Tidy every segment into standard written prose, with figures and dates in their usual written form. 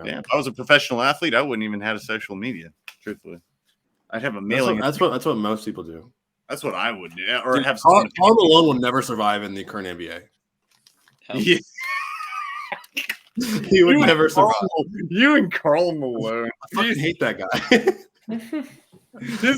Yeah, if I was a professional athlete, I wouldn't even have a social media. Truthfully, I'd have a mailing. That's what most people do. That's what I would do. Or Dude, have Karl Malone will never survive in the current NBA. Yeah. He would never survive. You and Karl Malone. I fucking hate that guy.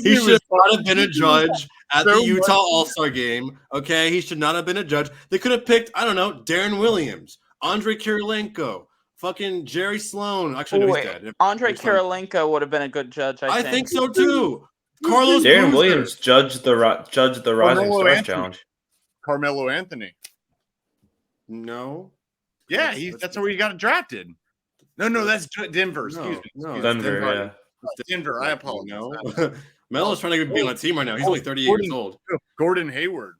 He should not have been a judge at the Utah All-Star game. Okay, he should not have been a judge. They could have picked, I don't know, Darren Williams, Andrei Kirilenko, fucking Jerry Sloan. Actually, no, he's dead. Andrei Kirilenko would have been a good judge. I think so too. Carlos Darren Boozer. Williams judged the Rising Stars Challenge. Carmelo Anthony. No. Yeah, that's where he got drafted. No, that's Denver. Excuse me. No, Denver, yeah. Denver. I apologize. No. Melo's trying to be on a team right now. He's only 38 years old. Gordon Hayward.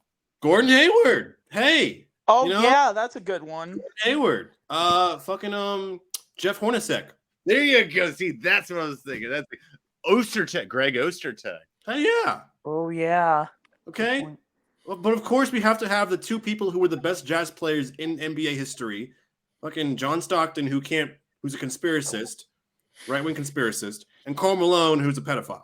Hey. Oh, yeah, that's a good one. Hayward. Fucking Jeff Hornacek. There you go. See, that's what I was thinking. That's Ostertag, Greg Ostertag. Hey, yeah. Oh, yeah. Okay. But of course, we have to have the two people who were the best Jazz players in NBA history. Fucking John Stockton, who's a conspiracist, right-wing conspiracist, and Karl Malone, who's a pedophile.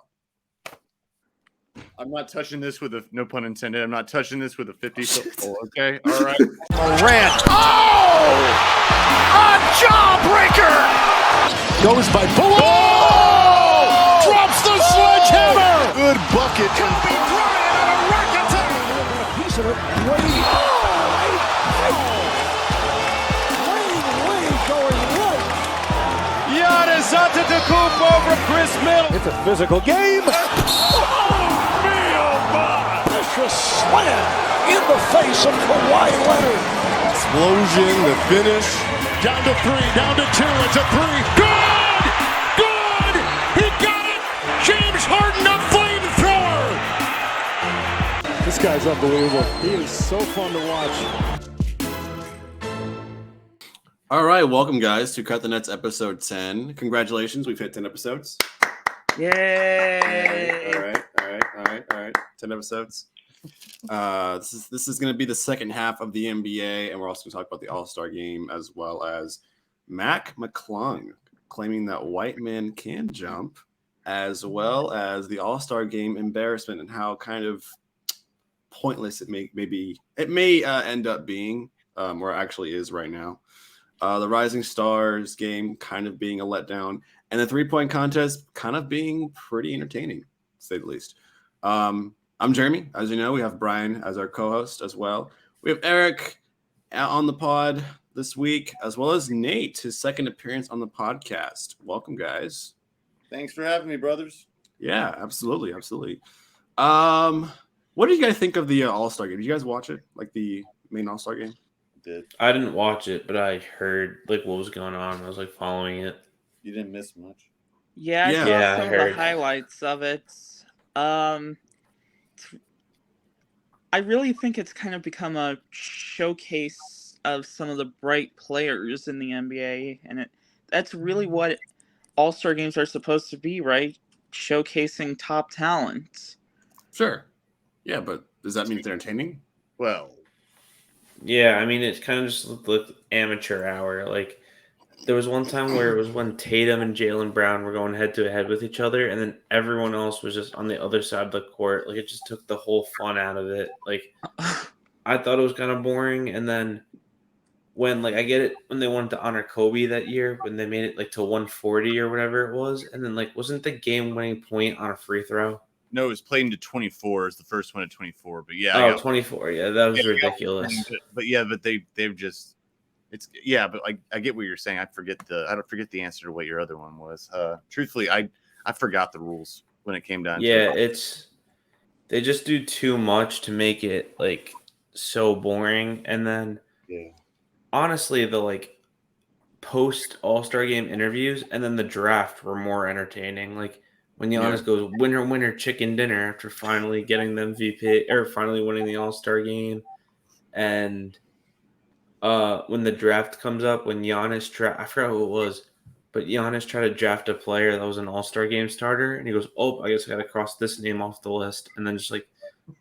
I'm not touching this with no pun intended. I'm not touching this with a 50-foot pole. Okay, all right. Morant. Oh, a jawbreaker. Goes by Malone. Oh! Drops the sledgehammer. Good bucket. Kobe Bryant on a rack attack. A piece of it. Way going right. Giannis Antetokounmpo over Chris Middleton. It's a physical game. Vicious slam in the face of Kawhi Leonard. Explosion, the finish. Down to 3, down to 2. It's a 3. Good! He got it! James Harden, a flamethrower! This guy's unbelievable. He is so fun to watch. All right, welcome, guys, to Cut the Nets episode 10. Congratulations, we've hit 10 episodes. Yay! All right. 10 episodes. This is going to be the second half of the NBA, and we're also going to talk about the All-Star game as well as McClung claiming that white men can jump, as well as the All-Star game embarrassment and how kind of pointless it may end up being, or actually is right now. The Rising Stars game kind of being a letdown, and the three-point contest kind of being pretty entertaining, to say the least. I'm Jeremy. As you know, we have Brian as our co-host as well. We have Eric on the pod this week, as well as Nate, his second appearance on the podcast. Welcome, guys. Thanks for having me, brothers. Yeah, absolutely. What did you guys think of the All-Star game? Did you guys watch it, like the main All-Star game? I didn't watch it, but I heard like what was going on. I was like following it. You didn't miss much. Yeah, I saw some of the highlights of it. I really think it's kind of become a showcase of some of the bright players in the NBA, and that's really what All-Star games are supposed to be, right? Showcasing top talent. Sure. Yeah, but does that mean it's entertaining? Well, yeah, I mean, it's kind of just looked amateur hour. Like, there was one time where it was when Tatum and Jaylen Brown were going head-to-head with each other, and then everyone else was just on the other side of the court. Like, it just took the whole fun out of it. Like, I thought it was kind of boring, and then when, like, I get it when they wanted to honor Kobe that year, when they made it, like, to 140 or whatever it was, and then, like, wasn't the game-winning point on a free throw? No, it was played into 24. It's the first one at 24, but yeah. 24. Yeah, that was ridiculous. But they've just but I get what you're saying. I don't forget the answer to what your other one was. Truthfully, I forgot the rules when it came down to it. They just do too much to make it like so boring. And then honestly, the like post All-Star game interviews and then the draft were more entertaining. Like when Giannis goes winner chicken dinner after finally getting the MVP or finally winning the All-Star game, and when the draft comes up, when Giannis I forgot who it was, but Giannis tried to draft a player that was an All-Star game starter, and he goes, "Oh, I guess I got to cross this name off the list," and then just like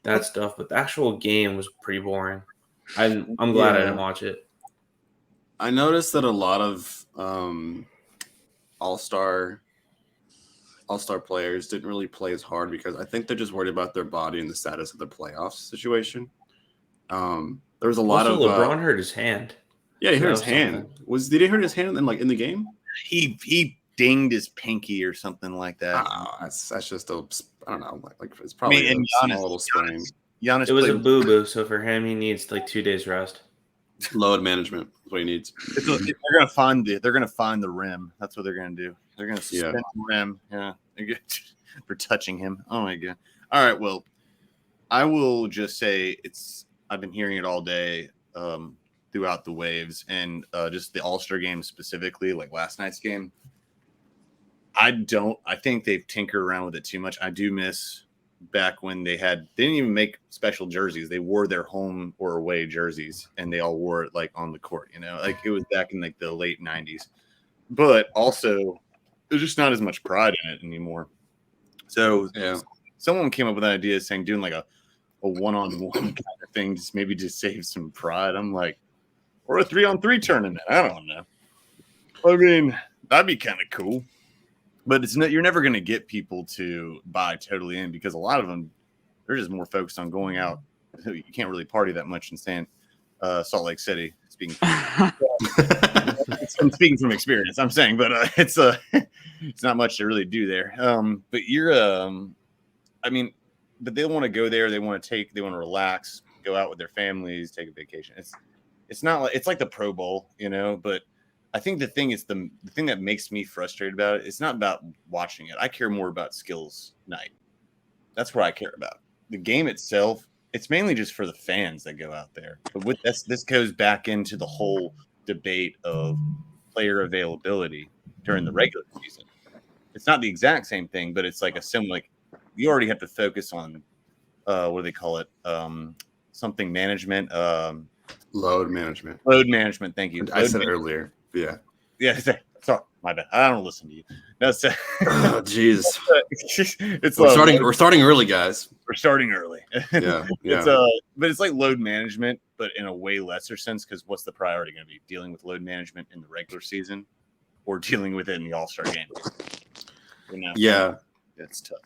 that stuff. But the actual game was pretty boring. I'm glad I didn't watch it. I noticed that a lot of all-star players didn't really play as hard because I think they're just worried about their body and the status of the playoffs situation. There was a lot also, of LeBron hurt his hand. Yeah, he hurt his hand. Did he hurt his hand in the game? He dinged his pinky or something like that. That's just I don't know. Like it's probably a small little sprain. Giannis it was a boo-boo, so for him, he needs 2 days rest. Load management is what he needs. They're gonna find the rim. That's what they're gonna do. They're gonna suspend the rim. Yeah, for touching him. Oh my god. All right. Well, I will just say I've been hearing it all day throughout the waves and just the All-Star game specifically, like last night's game. I think they've tinkered around with it too much. I do miss back when they didn't even make special jerseys. They wore their home or away jerseys and they all wore it like on the court, like it was back in like the late 90s. But also there's just not as much pride in it anymore. So someone came up with an idea saying doing like a one-on-one kind of thing, maybe just save some pride. I'm like, or a 3-on-3 tournament. I don't know. I mean, that'd be kind of cool. But you're never going to get people to buy totally in because a lot of them, they're just more focused on going out. You can't really party that much in Salt Lake City. Speaking from experience, I'm saying, but it's not much to really do there. But but they want to go there. They want to relax, go out with their families, take a vacation. It's not like it's like the Pro Bowl, but I think the thing that makes me frustrated about it, it's not about watching it. I care more about skills night. That's what I care about. The game itself, it's mainly just for the fans that go out there. But this goes back into the whole debate of player availability during the regular season. It's not the exact same thing, but it's like a similar. Like you already have to focus on what do they call it? Something management. Load management. Load management. Thank you. I said it earlier. Yeah. Sorry, my bad. I don't listen to you. That's oh, jeez. We're starting early, guys. We're starting early. Yeah. But it's like load management, but in a way lesser sense. Because what's the priority going to be? Dealing with load management in the regular season, or dealing with it in the All-Star game? Yeah, it's tough.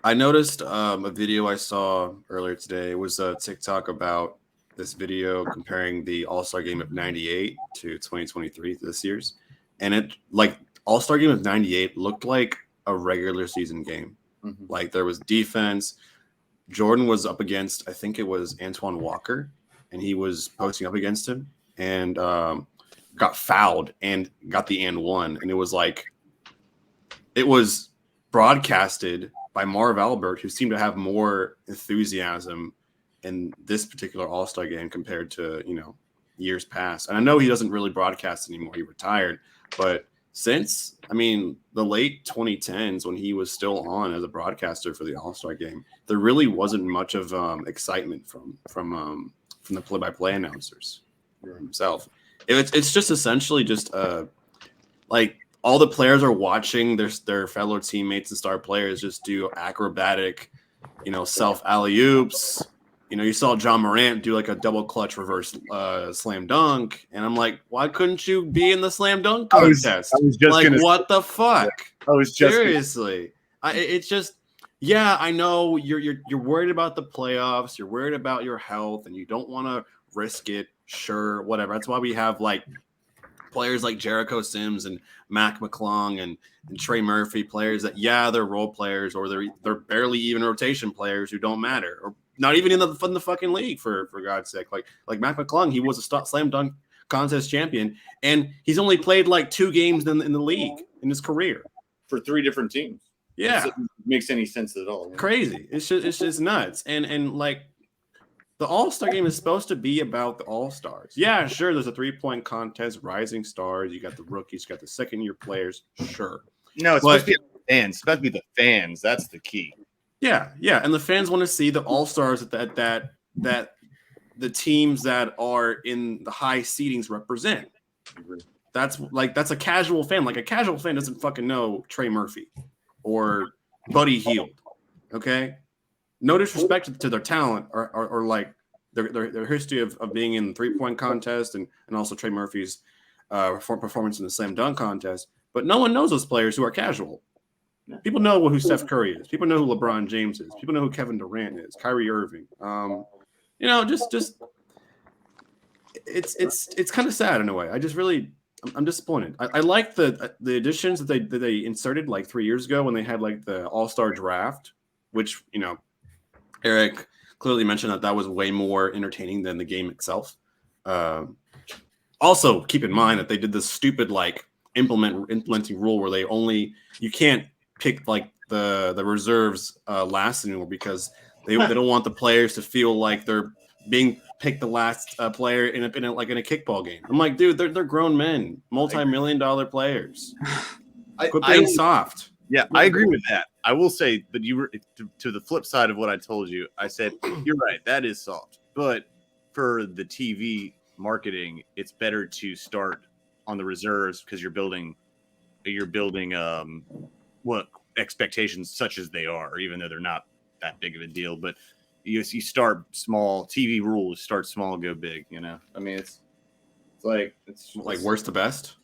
I noticed a video I saw earlier today. It was a TikTok about this video comparing the All-Star game of 98 to 2023 this year's. And it like All-Star game of 98 looked like a regular season game. Mm-hmm. Like there was defense. Jordan was up against, I think it was Antoine Walker, and he was posting up against him and got fouled and got the and one. And it was broadcasted by Marv Albert, who seemed to have more enthusiasm in this particular All-Star game compared to, years past. And I know he doesn't really broadcast anymore. He retired. But since, the late 2010s when he was still on as a broadcaster for the All-Star game, there really wasn't much of excitement from the play-by-play announcers himself. It's just essentially just like all the players are watching their fellow teammates and star players just do acrobatic, self alley-oops. You saw John Morant do like a double clutch reverse slam dunk. And I'm like, why couldn't you be in the slam dunk contest? I was just like, what the fuck? I was just seriously. It's just, I know you're worried about the playoffs. You're worried about your health and you don't want to risk it. Sure, whatever. That's why we have like players like Jericho Sims and McClung and Trey Murphy, players that, they're role players or they're barely even rotation players who don't matter or not even in the fucking league for God's sake. Like McClung, he was a slam dunk contest champion, and he's only played like 2 games in the league in his career for 3 different teams. Yeah, it makes any sense at all. Crazy. It's just nuts. And like the All-Star game is supposed to be about the All-Stars. Yeah, sure. There's a 3-point contest, rising stars. You got the rookies, you got the second-year players. Sure. No, it's supposed to be the fans. It's supposed to be the fans. That's the key. Yeah, and the fans want to see the All-Stars that the teams that are in the high seedings represent. That's a casual fan. Like a casual fan doesn't fucking know Trey Murphy or Buddy Hield. Okay, no disrespect to their talent or like their history of being in the 3-point contest and also Trey Murphy's performance in the slam dunk contest. but no one knows those players who are casual. People know who Steph Curry is. People know who LeBron James is. People know who Kevin Durant is. Kyrie Irving. Just it's kind of sad in a way. I'm disappointed. I like the additions that they inserted like 3 years ago when they had like the All-Star draft, which Eric clearly mentioned that was way more entertaining than the game itself. Also, keep in mind that they did this stupid like implementing rule where you can't pick like the reserves last anymore because they don't want the players to feel like they're being picked the last player in a kickball game. I'm like, dude, they're grown men, multi-million-dollar players. Quit being soft. Yeah, I agree with that. I will say, but you were to the flip side of what I told you. I said you're right. That is soft, but for the TV marketing, it's better to start on the reserves because you're building what expectations such as they are, even though they're not that big of a deal. But you start small. TV rules: start small, go big. I mean, it's like worst to best.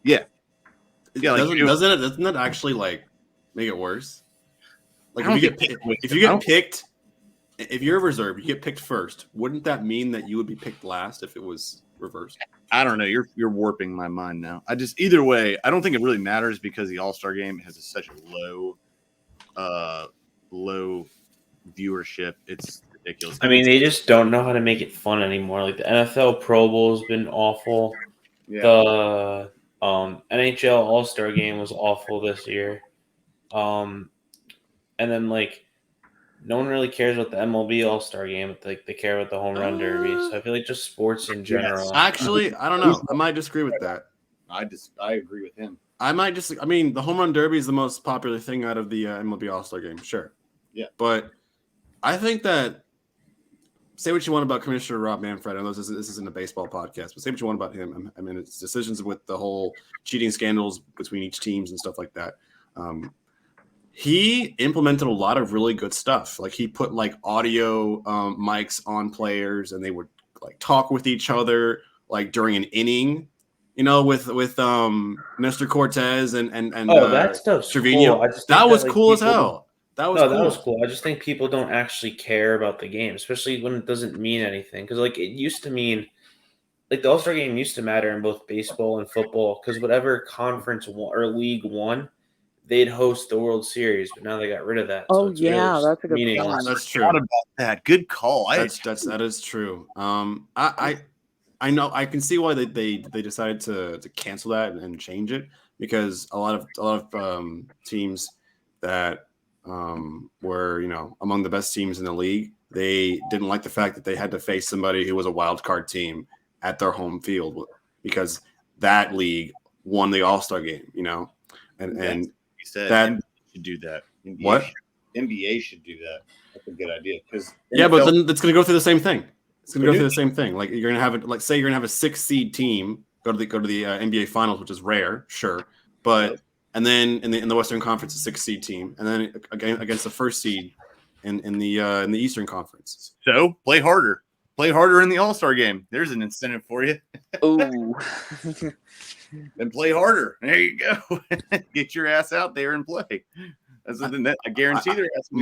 Yeah, yeah. Doesn't that actually like make it worse? Like if you're a reserve, you get picked first. Wouldn't that mean that you would be picked last if it was reversed? I don't know. You're warping my mind now. Either way, I don't think it really matters because the All-Star game has such a low viewership. It's ridiculous. I mean, they just don't know how to make it fun anymore. Like the NFL Pro Bowl has been awful. Yeah. The NHL All-Star game was awful this year. And then like no one really cares about the MLB All-Star game. Like they care about the home run derby. So I feel like just sports in general. Yes. Actually, I don't know. I might disagree with that. I agree with him. I mean, the home run derby is the most popular thing out of the MLB All-Star game. Sure. Yeah. But I think that say what you want about Commissioner Rob Manfred. I know this isn't a baseball podcast, but say what you want about him. I mean, it's decisions with the whole cheating scandals between each teams and stuff like that. He implemented a lot of really good stuff. Like he put like audio mics on players, and they would like talk with each other like during an inning. With Nestor Cortez and that stuff's Trevino. Cool. That was cool as hell. That was cool. I just think people don't actually care about the game, especially when it doesn't mean anything. Because like it used to mean, like the All-Star game used to matter in both baseball and football. Because whatever conference or league won, they'd host the World Series. But now they got rid of that. Oh so yeah, that's a good point. That's true. About that. Good call. That is true. I know I can see why they decided to cancel that and change it because a lot of teams that were among the best teams in the league, they didn't like the fact that they had to face somebody who was a wild card team at their home field because that league won the All-Star game, and you said that NBA should do that. NBA should do that. That's a good idea because but then it's going to go through the same thing. It's going to go through the same thing. Like you're going to have it. Like say you're going to have a 6 seed team go to the NBA Finals, which is rare, sure, but. And then in the Western Conference, a 6 seed team, and then against the 1st seed in the Eastern Conference. So play harder in the All-Star game. There's an incentive for you. Oh, then play harder. There you go. Get your ass out there and play. That's something that I guarantee there has to be.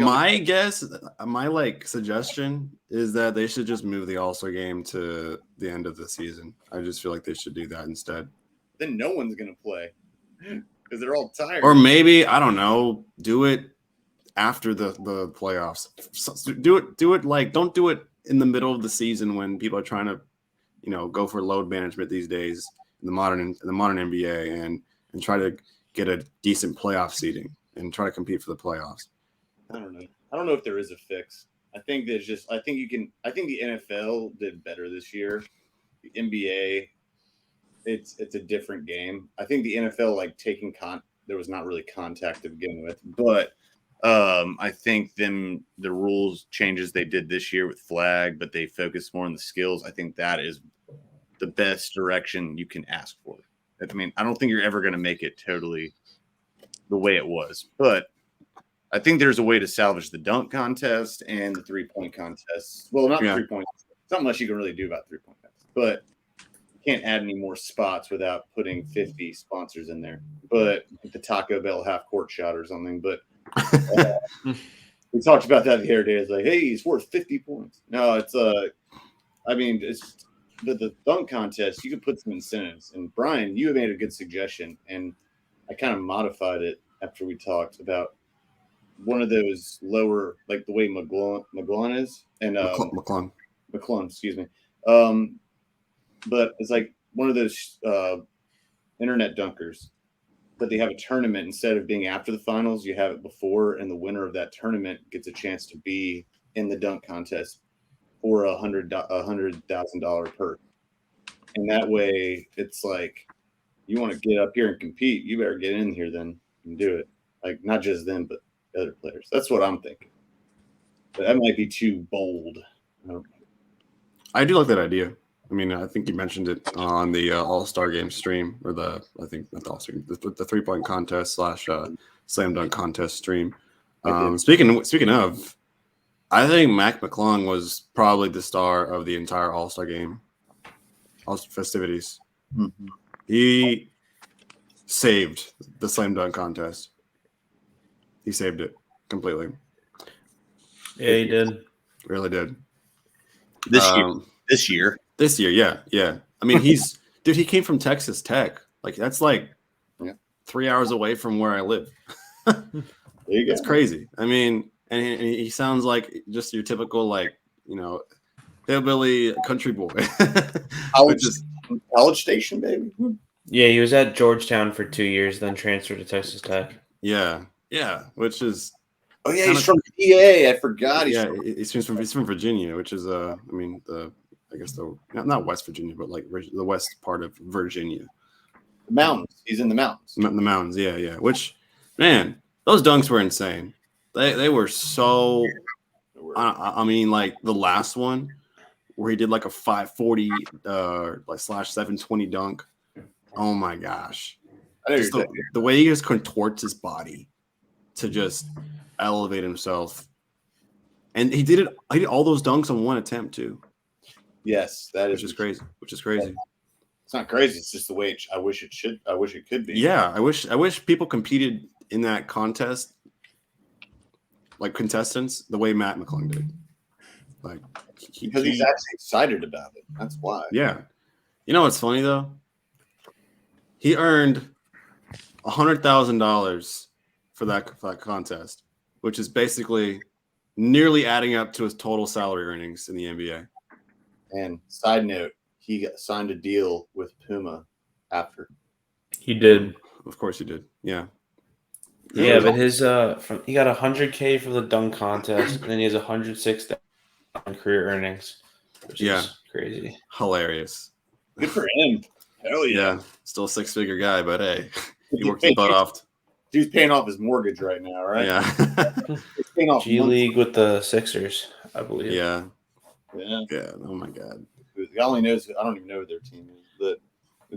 My suggestion is that they should just move the All-Star game to the end of the season. I just feel like they should do that instead. Then no one's gonna play. Because they're all tired. Or maybe, I don't know, do it after the playoffs. So do it like don't do it in the middle of the season when people are trying to, go for load management these days in the modern NBA and try to get a decent playoff seeding and try to compete for the playoffs. I don't know. I don't know if there is a fix. I think the NFL did better this year. The NBA, it's a different game. I think the NFL there was not really contact to begin with, but I think the rules changes they did this year with flag, but they focus more on the skills. I think that is the best direction you can ask for. I mean, I don't think you're ever going to make it totally the way it was, but I think there's a way to salvage the dunk contest and the 3-point contest. Well, not 3-point. It's not much you can really do about 3-point contest, but you can't add any more spots without putting 50 sponsors in there. But the Taco Bell half court shot or something. But we talked about that the other day. It's like, hey, he's worth 50 points. No, it's I mean, it's the dunk contest. You could put some incentives. And Brian, you made a good suggestion, and I kind of modified it after we talked about one of those lower, like the way McClung is, and McClung, excuse me. But it's like one of those internet dunkers, but they have a tournament instead of being after the finals. You have it before, and the winner of that tournament gets a chance to be in the dunk contest for $100,000 purse. And that way, it's like you want to get up here and compete, you better get in here then and do it. Like not just them, but other players. That's what I'm thinking. But that might be too bold. I do like that idea. I mean, I think you mentioned it on the All-Star Game stream, or not the All-Star Game, the 3-point contest / slam dunk contest stream. Speaking of, I think Mac McClung was probably the star of the entire All-Star Game, all festivities. Mm-hmm. He saved the slam dunk contest. He saved it completely. Yeah, he did. Really did. This year. This year, yeah. I mean, he came from Texas Tech. Like that's like 3 hours away from where I live. There you go. It's crazy. I mean, and he sounds like just your typical hillbilly country boy. College Station, baby. Yeah, he was at Georgetown for 2 years, then transferred to Texas Tech. Yeah, which is. Oh yeah, he's from PA. I forgot. He's from Virginia, which is not West Virginia, but like the west part of Virginia. The mountains. He's in the mountains. The mountains, yeah. Which, man, those dunks were insane. They were so. I mean, like the last one where he did like a 540 /720 dunk. Oh my gosh! The way he just contorts his body to just elevate himself, and he did all those dunks on one attempt too. Yes, which is crazy. It's not crazy. It's just the way I wish it could be. Yeah, I wish people competed in that contest, like contestants, the way Matt McClung did. Like because he's actually excited about it. That's why. Yeah, you know what's funny though? He earned $100,000 for that contest, which is basically nearly adding up to his total salary earnings in the NBA. And side note, he signed a deal with Puma after. He did. Of course he did. Yeah. Yeah, but his he got $100K for the dunk contest, and then he has $106,000 career earnings, which is crazy. Hilarious. Good for him. Hell yeah. Yeah. Still a 6-figure guy, but hey, he worked his butt off. Dude's paying off his mortgage right now, right? Yeah. He's paying off G League with the Sixers, I believe. Yeah. Yeah. Oh my God. I don't even know who their team is, but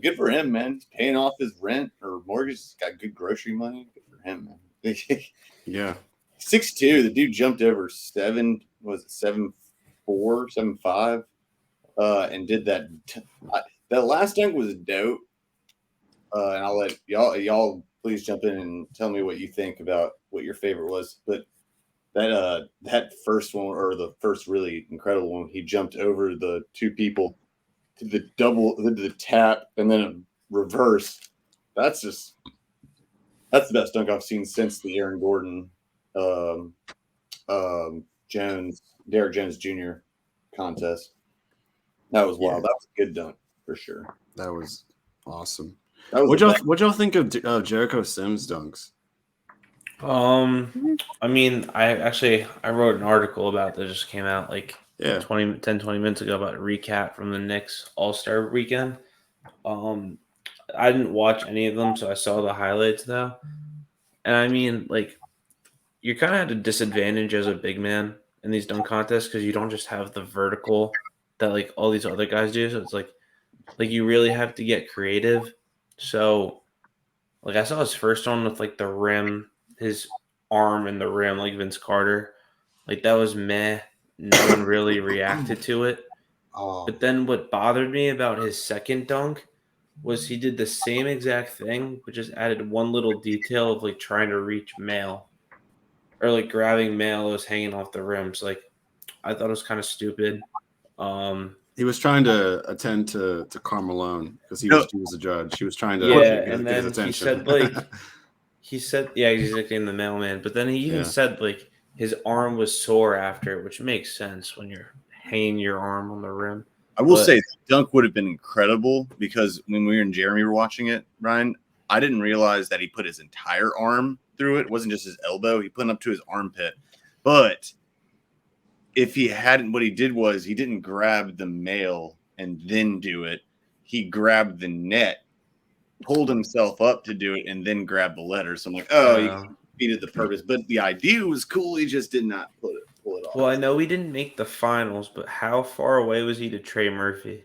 good for him, man. He's paying off his rent or mortgage. He's got good grocery money. Good for him, man. Yeah. 6'2", the dude jumped over 7'4", 7'5", and did that. That last dunk was dope. And I'll let y'all please jump in and tell me what you think about what your favorite was. But that first one, or the first really incredible one, he jumped over the two people to the tap and then a reverse. That's the best dunk I've seen since the Aaron Gordon, Derrick Jones Jr. contest. That was wild. That was a good dunk for sure. That was awesome. What'd y'all think of Jericho Sims dunks? I mean, I wrote an article about that just came out like 20 minutes ago about a recap from the Knicks All-Star weekend. I didn't watch any of them, so I saw the highlights though. And I mean, like, you're kind of at a disadvantage as a big man in these dunk contests because you don't just have the vertical that like all these other guys do. So it's like you really have to get creative. So, like, I saw his first one with like the rim, his arm and the rim, like Vince Carter. Like, that was meh. No one really reacted to it. Oh, But then what bothered me about his second dunk was he did the same exact thing, but just added one little detail of like trying to reach mail or like grabbing mail that was hanging off the rim. So like I thought it was kind of stupid. he was trying to attend to Karl Malone because he was a judge. He was trying to yeah, get and his then attention. he said yeah, he's nicknamed the mailman, but then he even said like his arm was sore after it, which makes sense when you're hanging your arm on the rim. I will say dunk would have been incredible because when we and Jeremy were watching it, Ryan, I didn't realize that he put his entire arm through it. It wasn't just his elbow. He put it up to his armpit. But if he hadn't, what he did was he didn't grab the mail and then do it. He grabbed the net, pulled himself up to do it, and then grabbed the letter. So I'm like, he defeated the purpose. But the idea was cool. He just did not pull it off. Well, I know we didn't make the finals, but how far away was he to Trey Murphy?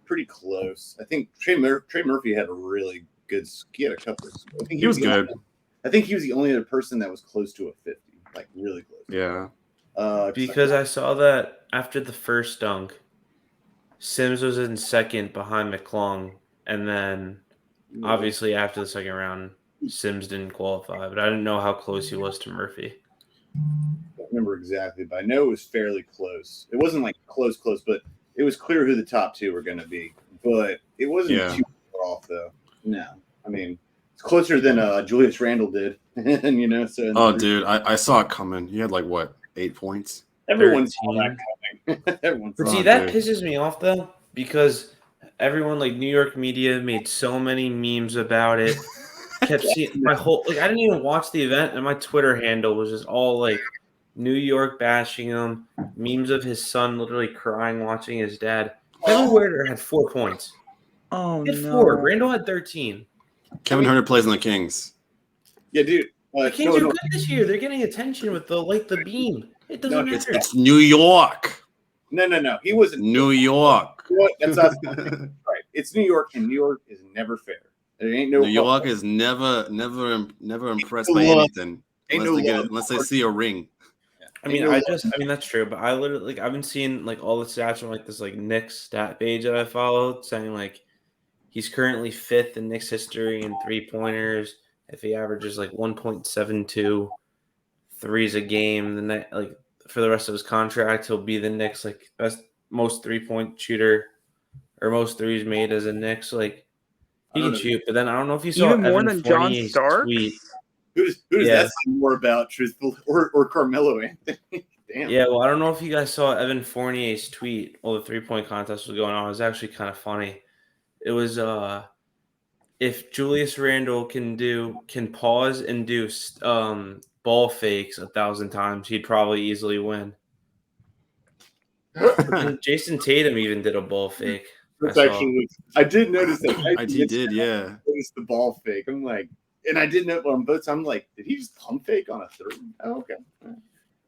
Pretty close. I think Trey Murphy had a really good. He had a couple. I think he was good. I think he was the only other person that was close to a 50, like really close. Yeah. Because I saw that after the first dunk, Sims was in second behind McClung, and then obviously after the second round, Sims didn't qualify, but I didn't know how close he was to Murphy. I don't remember exactly, but I know it was fairly close. It wasn't like close, but it was clear who the top two were going to be. But it wasn't too far off, though. No, I mean it's closer than Julius Randle did, and So dude, I saw it coming. He had like what 8 points. Everyone saw that coming. But see, that pisses me off though, because everyone like New York media made so many memes about it. Kept seeing my whole I didn't even watch the event, and my Twitter handle was just all like New York bashing him, memes of his son literally crying watching his dad. Kevin Huerter had 4 points. Oh he had no! 4. Randall had 13. Kevin Huerter plays on the Kings. Yeah, dude. The Kings are good this year. They're getting attention with the beam. It doesn't matter. It's New York. No. He wasn't New York. That's not right. It's New York, and New York is never fair. There ain't no. New York is never impressed by anything unless they see a ring. I mean, that's true, but I literally I've been seeing like all the stats from like this like Knicks stat page that I followed saying like he's currently 5th in Knicks history in 3-pointers. If he averages like 1.72 threes a game, like for the rest of his contract, he'll be the Knicks like most 3-point shooter or most threes made as a Knicks. Like he can shoot, but then I don't know if you saw even more than John Starks. Tweet. Who does that say more about, truthful or Carmelo Anthony? Damn. Yeah, well, I don't know if you guys saw Evan Fournier's tweet while the 3-point contest was going on. It was actually kind of funny. It was if Julius Randle can pause and do ball fakes 1,000 times, he'd probably easily win. Jason Tatum even did a ball fake. I did notice that. He did, yeah. Noticed the ball fake. I'm like, and I did know on both sides. I'm like, did he just pump fake on a third? Oh, okay.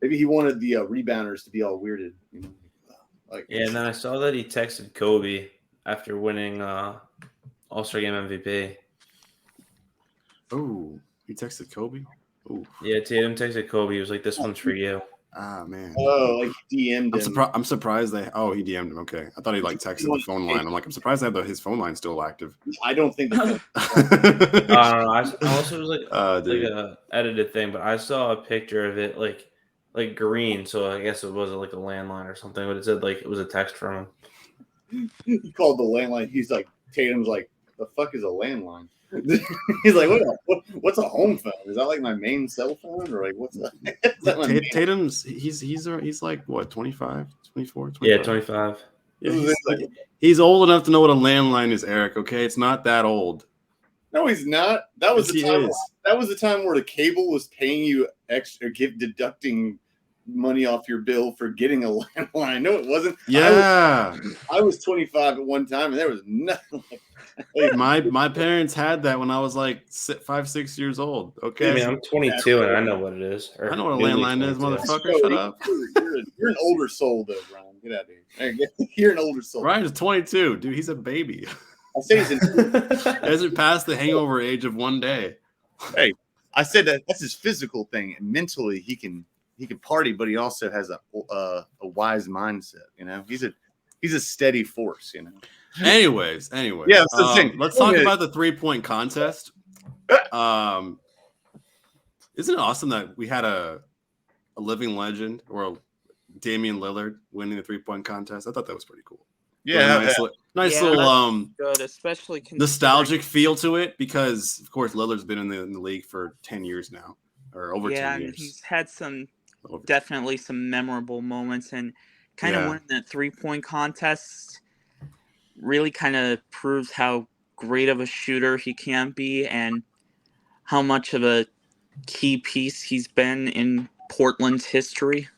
Maybe he wanted the rebounders to be all weirded. Yeah, and then I saw that he texted Kobe after winning All-Star Game MVP. Oh, he texted Kobe? Oh. Yeah, Tatum texted Kobe. He was like, this one's for you. Ah, man. Oh, like DM'd him. I'm surprised he DM'd him. Okay. I thought he like texted the phone line. I'm like, I'm surprised they have his phone line still active. I don't think I don't know. I also was like a edited thing, but I saw a picture of it like green, so I guess it wasn't like a landline or something, but it said like it was a text from him. He called the landline. He's like, Tatum's like, the fuck is a landline? He's like, what's a home phone? Is that like my main cell phone, or like what's that? Tatum's he's like what 25, 24, 25? Yeah, 25. Yeah, he's old enough to know what a landline is, Eric. Okay, it's not that old. No, he's not. That was the time. That was the time where the cable was paying you extra, deducting money off your bill for getting a landline. No, it wasn't. Yeah, I was 25 at one time, and there was nothing. My parents had that when I was like 5-6 years old. Okay, I mean, I'm 22 and I know what it is. I know what a landline is, motherfucker. Shut up. You're an older soul, though, Ryan. Get out of here. You're an older soul. Ryan's 22, dude. He's a baby. I say he's hasn't passed the hangover age of one day. Hey, I said that's his physical thing, and mentally he can party, but he also has a wise mindset. You know, He's a steady force, Anyways. Yeah, let's talk about the 3-point contest. Isn't it awesome that we had a living legend or Damian Lillard winning the 3-point contest? I thought that was pretty cool. Yeah, nice little good, especially nostalgic feel to it because, of course, Lillard's been in the league for 10 years now, or over 10 years. And he's had definitely some memorable moments, and kind of winning that 3-point contest really kind of proves how great of a shooter he can be and how much of a key piece he's been in Portland's history.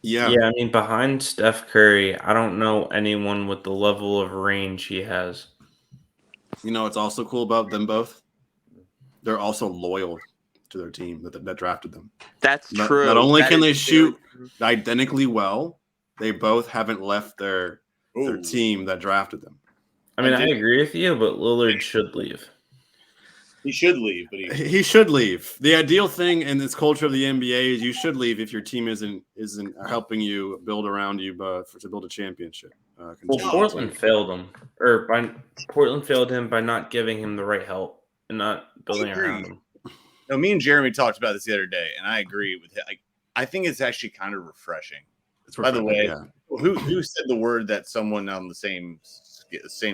Yeah, I mean, behind Steph Curry, I don't know anyone with the level of range he has. You know what's also cool about them both? They're also loyal to their team that drafted them. That's true. Not only can they shoot identically well, they both haven't left their team that drafted them. I mean, I agree with you, but Lillard should leave. He should leave, but he should leave. The ideal thing in this culture of the NBA is you should leave if your team isn't helping you build around you, to build a championship. Well, Portland failed him, Portland failed him by not giving him the right help and not building around him. No, me and Jeremy talked about this the other day, and I agree with it. I think it's actually kind of refreshing. By the way, who said the word that someone on the same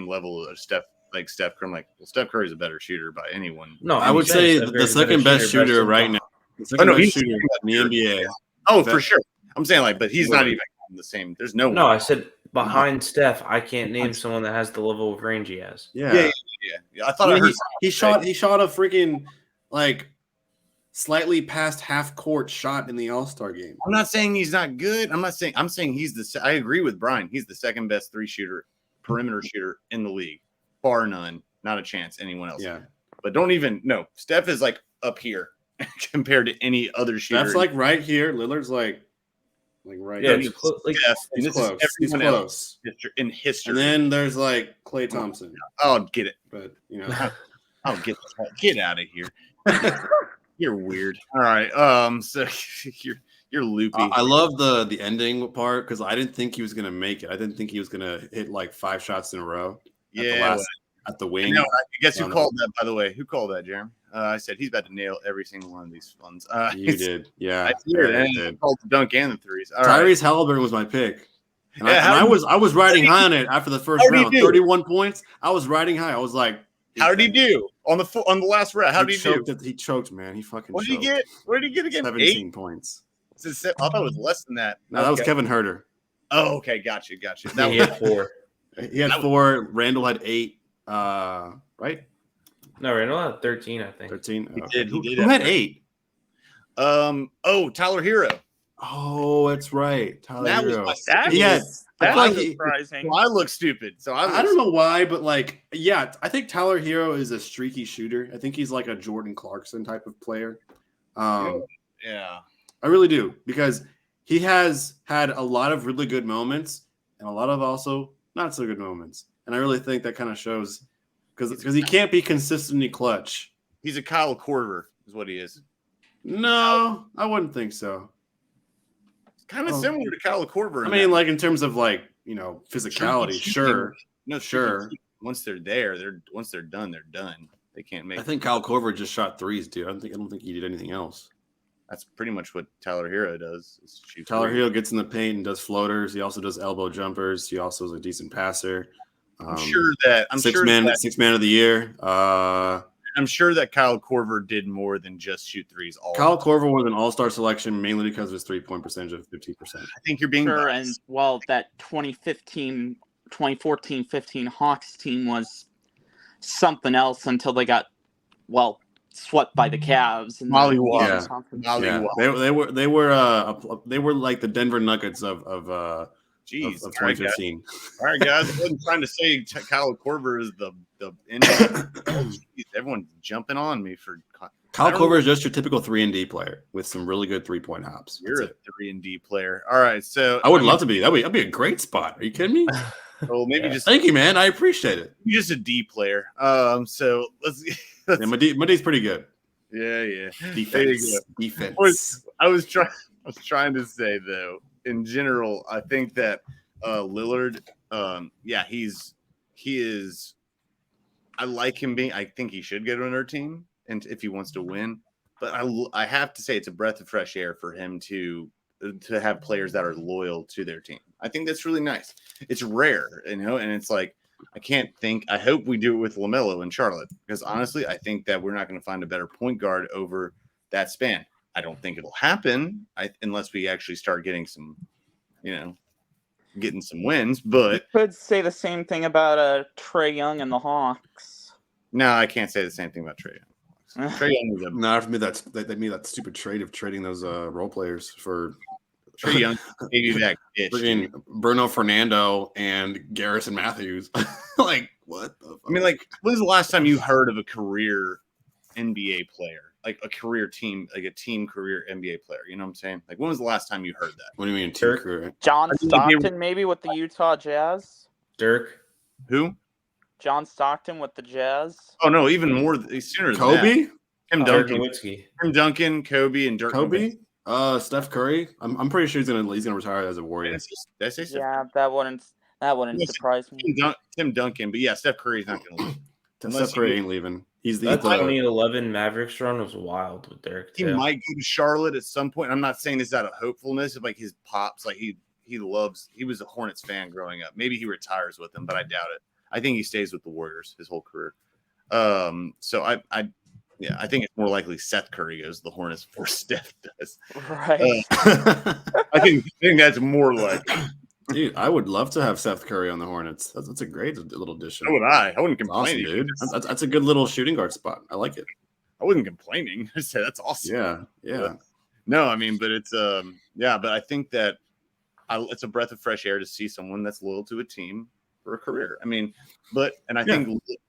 level of Steph Curry? Well, Steph Curry's a better shooter by anyone. No, I would say the second best shooter right now. The second best shooter in the NBA. Oh, for sure. I'm saying but he's not even on the same. There's no. No, I said behind Steph, I can't name someone that has the level of range he has. Yeah. I thought he shot a freaking slightly past half court shot in the All-Star game. I'm not saying he's not good. I'm saying I agree with Brian. He's the second best perimeter shooter in the league. Bar none. Not a chance anyone else. Yeah. But Steph is up here compared to any other shooter. That's right here. Lillard's right yeah, here. He's close. He's close in history. And then there's Klay Thompson. I'll get it. But I'll get out of here. You're weird. All right. So you're loopy. I love the ending part because I didn't think he was gonna make it. I didn't think he was gonna hit 5 shots in a row. At the wing. I guess who called that, by the way? Who called that, Jeremy? I said he's about to nail every single one of these ones. You did. Yeah. I did. I called the dunk and the threes. Tyrese Halliburton was my pick. And I was riding high on it after the first round. 31 points. I was riding high. I was like, how did he do on the last round? How did he do? He choked, man. He fucking What choked. did he get? What did he get again? 17 points. I thought it was less than that. No, that was Kevin Herter. Oh, okay. Got you. He had 4. He had 4. Randall had 8. Right? No, Randall had 13, I think. 13. He did. Who had 8? Tyler Hero. Oh, that's right. Tyler Hero. Was surprising. I look stupid. So I don't know why, but I think Tyler Hero is a streaky shooter. I think he's like a Jordan Clarkson type of player. Yeah. I really do because he has had a lot of really good moments and a lot of also not so good moments. And I really think that kind of shows because he can't be consistently clutch. He's a Kyle Korver is what he is. No, I wouldn't think so. Kind of similar to Kyle Korver. I mean, in terms of physicality, sure. No, sure. Once they're there, once they're done, they're done. They can't make. I think Kyle Korver just shot threes, dude. I don't think he did anything else. That's pretty much what Tyler Hero does. Tyler Hero gets in the paint and does floaters. He also does elbow jumpers. He also is a decent passer. I'm sure that six man of the year. I'm sure that Kyle Korver did more than just shoot threes. Kyle Korver was an all-star selection mainly because of his 3-point percentage of 15%. I think you're being sure. And that 2014-15 Hawks team was something else until they got swept by the Cavs and They were like the Denver Nuggets of 2015. All right, guys. I wasn't trying to say Kyle Korver is the everyone's jumping on me for Kyle Korver is just your typical 3-and-D player with some really good 3-point hops. You're a 3-and-D player. All right, so I would love to be. That'd be a great spot. Are you kidding me? Well, maybe just thank you, man. I appreciate it. You're just a D player. So let's my D's pretty good. Yeah. Defense. I was trying to say though, in general, I think that Lillard, he is. I like him being. I think he should get on our team, and if he wants to win. But I have to say it's a breath of fresh air for him to have players that are loyal to their team. I think that's really nice. It's rare, and it's like I hope we do it with LaMelo and Charlotte, because honestly, I think that we're not going to find a better point guard over that span. I don't think it'll happen unless we actually start getting some, getting some wins. But you could say the same thing about Trae Young and the Hawks. No, I can't say the same thing about Trae Young. Trae Young is No, for me they made that stupid trade of trading those role players for Trae Young. Freaking Bruno Fernando and Garrison Matthews. Like, what the fuck? I mean, like, when was the last time you heard of a career NBA player, like a career team, like a team career NBA player? You know what I'm saying? Like, when was the last time you heard that? What do you mean team career? John Stockton, maybe with the Utah Jazz. Dirk. Who? John Stockton with the Jazz. Oh no, even more sooner. Kobe, Tim Duncan, Kobe, and Dirk. Kobe, Steph Curry. I'm pretty sure he's gonna retire as a Warrior. Yeah, that wouldn't surprise me. Tim Duncan, but yeah, Steph Curry's not gonna leave. Steph Curry ain't leaving. He's the 2011 Mavericks run was wild with Dirk. He might go to Charlotte at some point. I'm not saying this out of hopefulness of like his pops, like he was a Hornets fan growing up. Maybe he retires with them, but I doubt it. I think he stays with the Warriors his whole career. So I think it's more likely Seth Curry goes to the Hornets before Steph does. Right. I think that's more likely. Dude, I would love to have Seth Curry on the Hornets. That's a great little addition. So would I. I wouldn't complain, awesome, dude. That's a good little shooting guard spot. I like it. I wasn't complaining. I said that's awesome. Yeah. But, no, I mean, but it's but I think that it's a breath of fresh air to see someone that's loyal to a team for a career. I mean, I think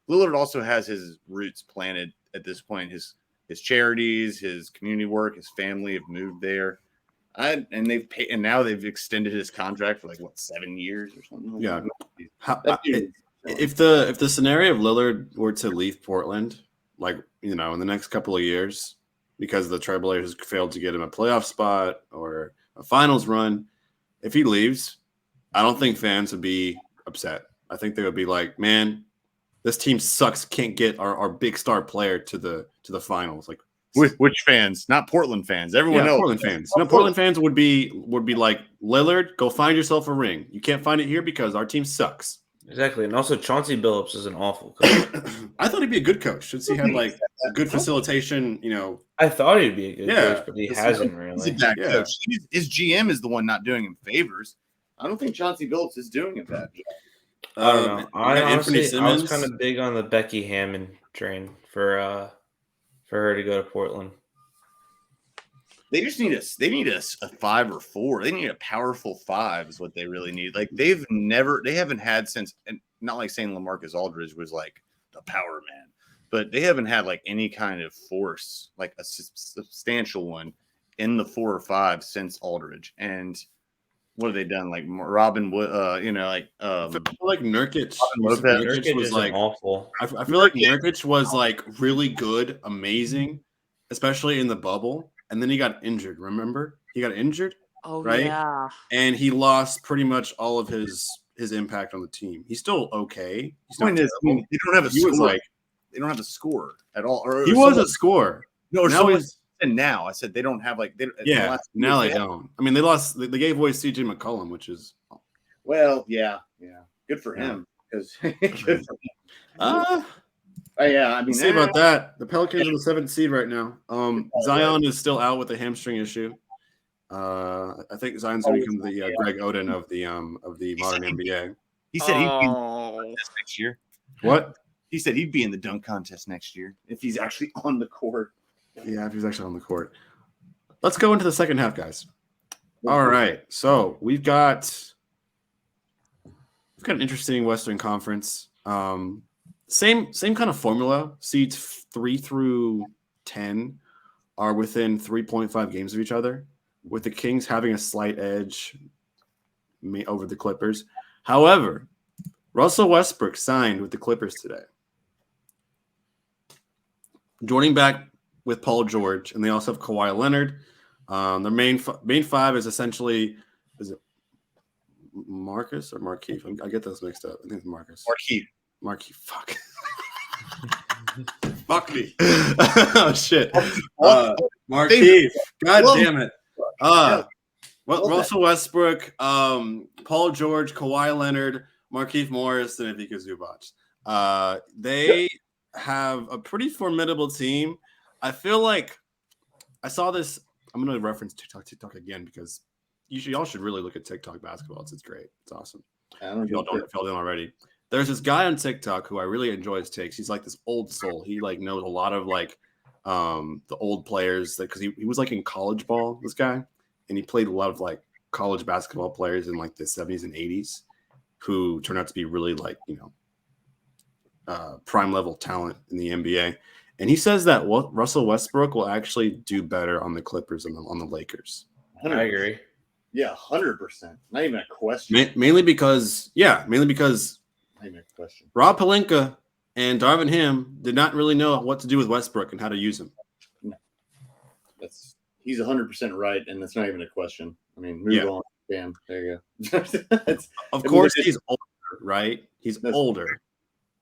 Lillard also has his roots planted at this point. His charities, his community work, his family have moved there. And they've paid, and now they've extended his contract for like 7 years or something. Yeah. If the scenario of Lillard were to leave Portland, in the next couple of years, because the Trailblazers failed to get him a playoff spot or a finals run, if he leaves, I don't think fans would be upset. I think they would be like, man, this team sucks. Can't get our big star player to the finals. Like, which fans? Not Portland fans. Everyone else. Portland fans. No, Portland fans would be like, Lillard, go find yourself a ring. You can't find it here because our team sucks. Exactly. And also Chauncey Billups is an awful coach. I thought he'd be a good coach. Since he had a good facilitation, I thought he'd be a good coach, but he hasn't really. He's a bad coach. His GM is the one not doing him favors. I don't think Chauncey Billups is doing a bad job. I don't know. I was kind of big on the Becky Hammond train for her to go to Portland. They just need a 5 or 4. They need a powerful 5 is what they really need. Like they haven't had since, and not like saying LaMarcus Aldridge was like the power man, but they haven't had like any kind of force, like a substantial one in the 4 or 5 since Aldridge. And what have they done? Like Robin Wood, I feel like Nurkic. Nurkic was like awful. I feel like Nurkic was like really good, amazing, especially in the bubble. And then he got injured. Remember, he got injured. Oh right? Yeah. And he lost pretty much all of his impact on the team. He's still okay. They don't have a score. They don't have a score at all. He was a scorer. No, now I said they don't have now they don't. I mean, they lost. They gave away CJ McCollum, which is good for him because good for him. I mean, see about that. The Pelicans are the 7th seed right now. Zion is still out with a hamstring issue. I think Zion's going to become the Greg Oden of the modern NBA. He said he'd be in the dunk contest next year. What? He said he'd be in the dunk contest next year if he's actually on the court. Yeah, if he's actually on the court. Let's go into the second half, guys. All right. So we've got an interesting Western Conference. Same kind of formula. Seeds 3 through 10 are within 3.5 games of each other, with the Kings having a slight edge over the Clippers. However, Russell Westbrook signed with the Clippers today. Joining back with Paul George, and they also have Kawhi Leonard. Their main 5 is essentially Marcus or Markeith? I get those mixed up. I think it's Marcus. Markeith. Fuck. Fuck me. Oh shit. Markeith. God damn it. Russell Westbrook, Paul George, Kawhi Leonard, Markieff Morris, and Ivica Zubac. They have a pretty formidable team. I feel like I saw this. I'm going to reference TikTok again because y'all should really look at TikTok basketball. It's great. It's awesome. If y'all don't already. There's this guy on TikTok who I really enjoy his takes. He's like this old soul. He like knows a lot of like the old players because he was like in college ball, this guy, and he played a lot of like college basketball players in like the 70s and 80s who turned out to be really like, prime level talent in the NBA. And he says that Russell Westbrook will actually do better on the Clippers and on the Lakers. 100%. I agree. Yeah, 100%. Not even a question. Mainly because not even a question. Rob Pelinka and Darvin Ham did not really know what to do with Westbrook and how to use him. No. He's 100% right, and that's not even a question. I mean, move on. Bam. There you go. Of course, he's older, right? He's older.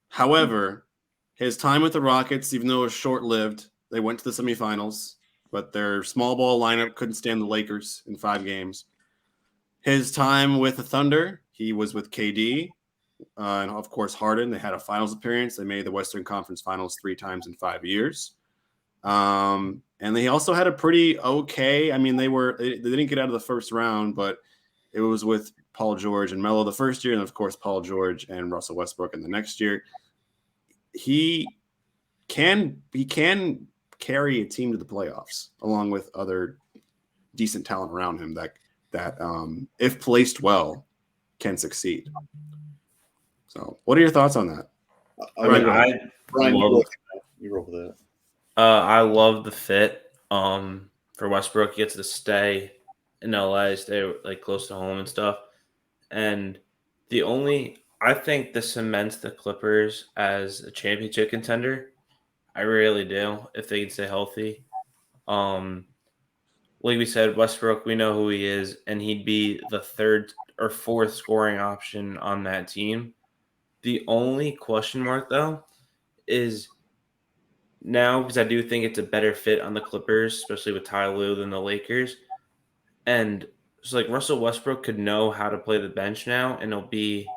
However, his time with the Rockets, even though it was short-lived, they went to the semifinals, but their small ball lineup couldn't stand the Lakers in 5 games. His time with the Thunder, he was with KD, and of course Harden. They had a finals appearance. They made the Western Conference Finals 3 times in 5 years. And they also had a pretty okay. I mean, they didn't get out of the first round, but it was with Paul George and Melo the first year, and of course Paul George and Russell Westbrook in the next year. He can carry a team to the playoffs along with other decent talent around him that if placed well can succeed. So, what are your thoughts on that? Brian, you roll with that. I love the fit. For Westbrook, he gets to stay in LA, stay like close to home and stuff. And I think this cements the Clippers as a championship contender. I really do, if they can stay healthy. Like we said, Westbrook, we know who he is, and he'd be the 3rd or 4th scoring option on that team. The only question mark, though, is now, because I do think it's a better fit on the Clippers, especially with Ty Lue, than the Lakers. And so, like, Russell Westbrook could know how to play the bench now, and he'll be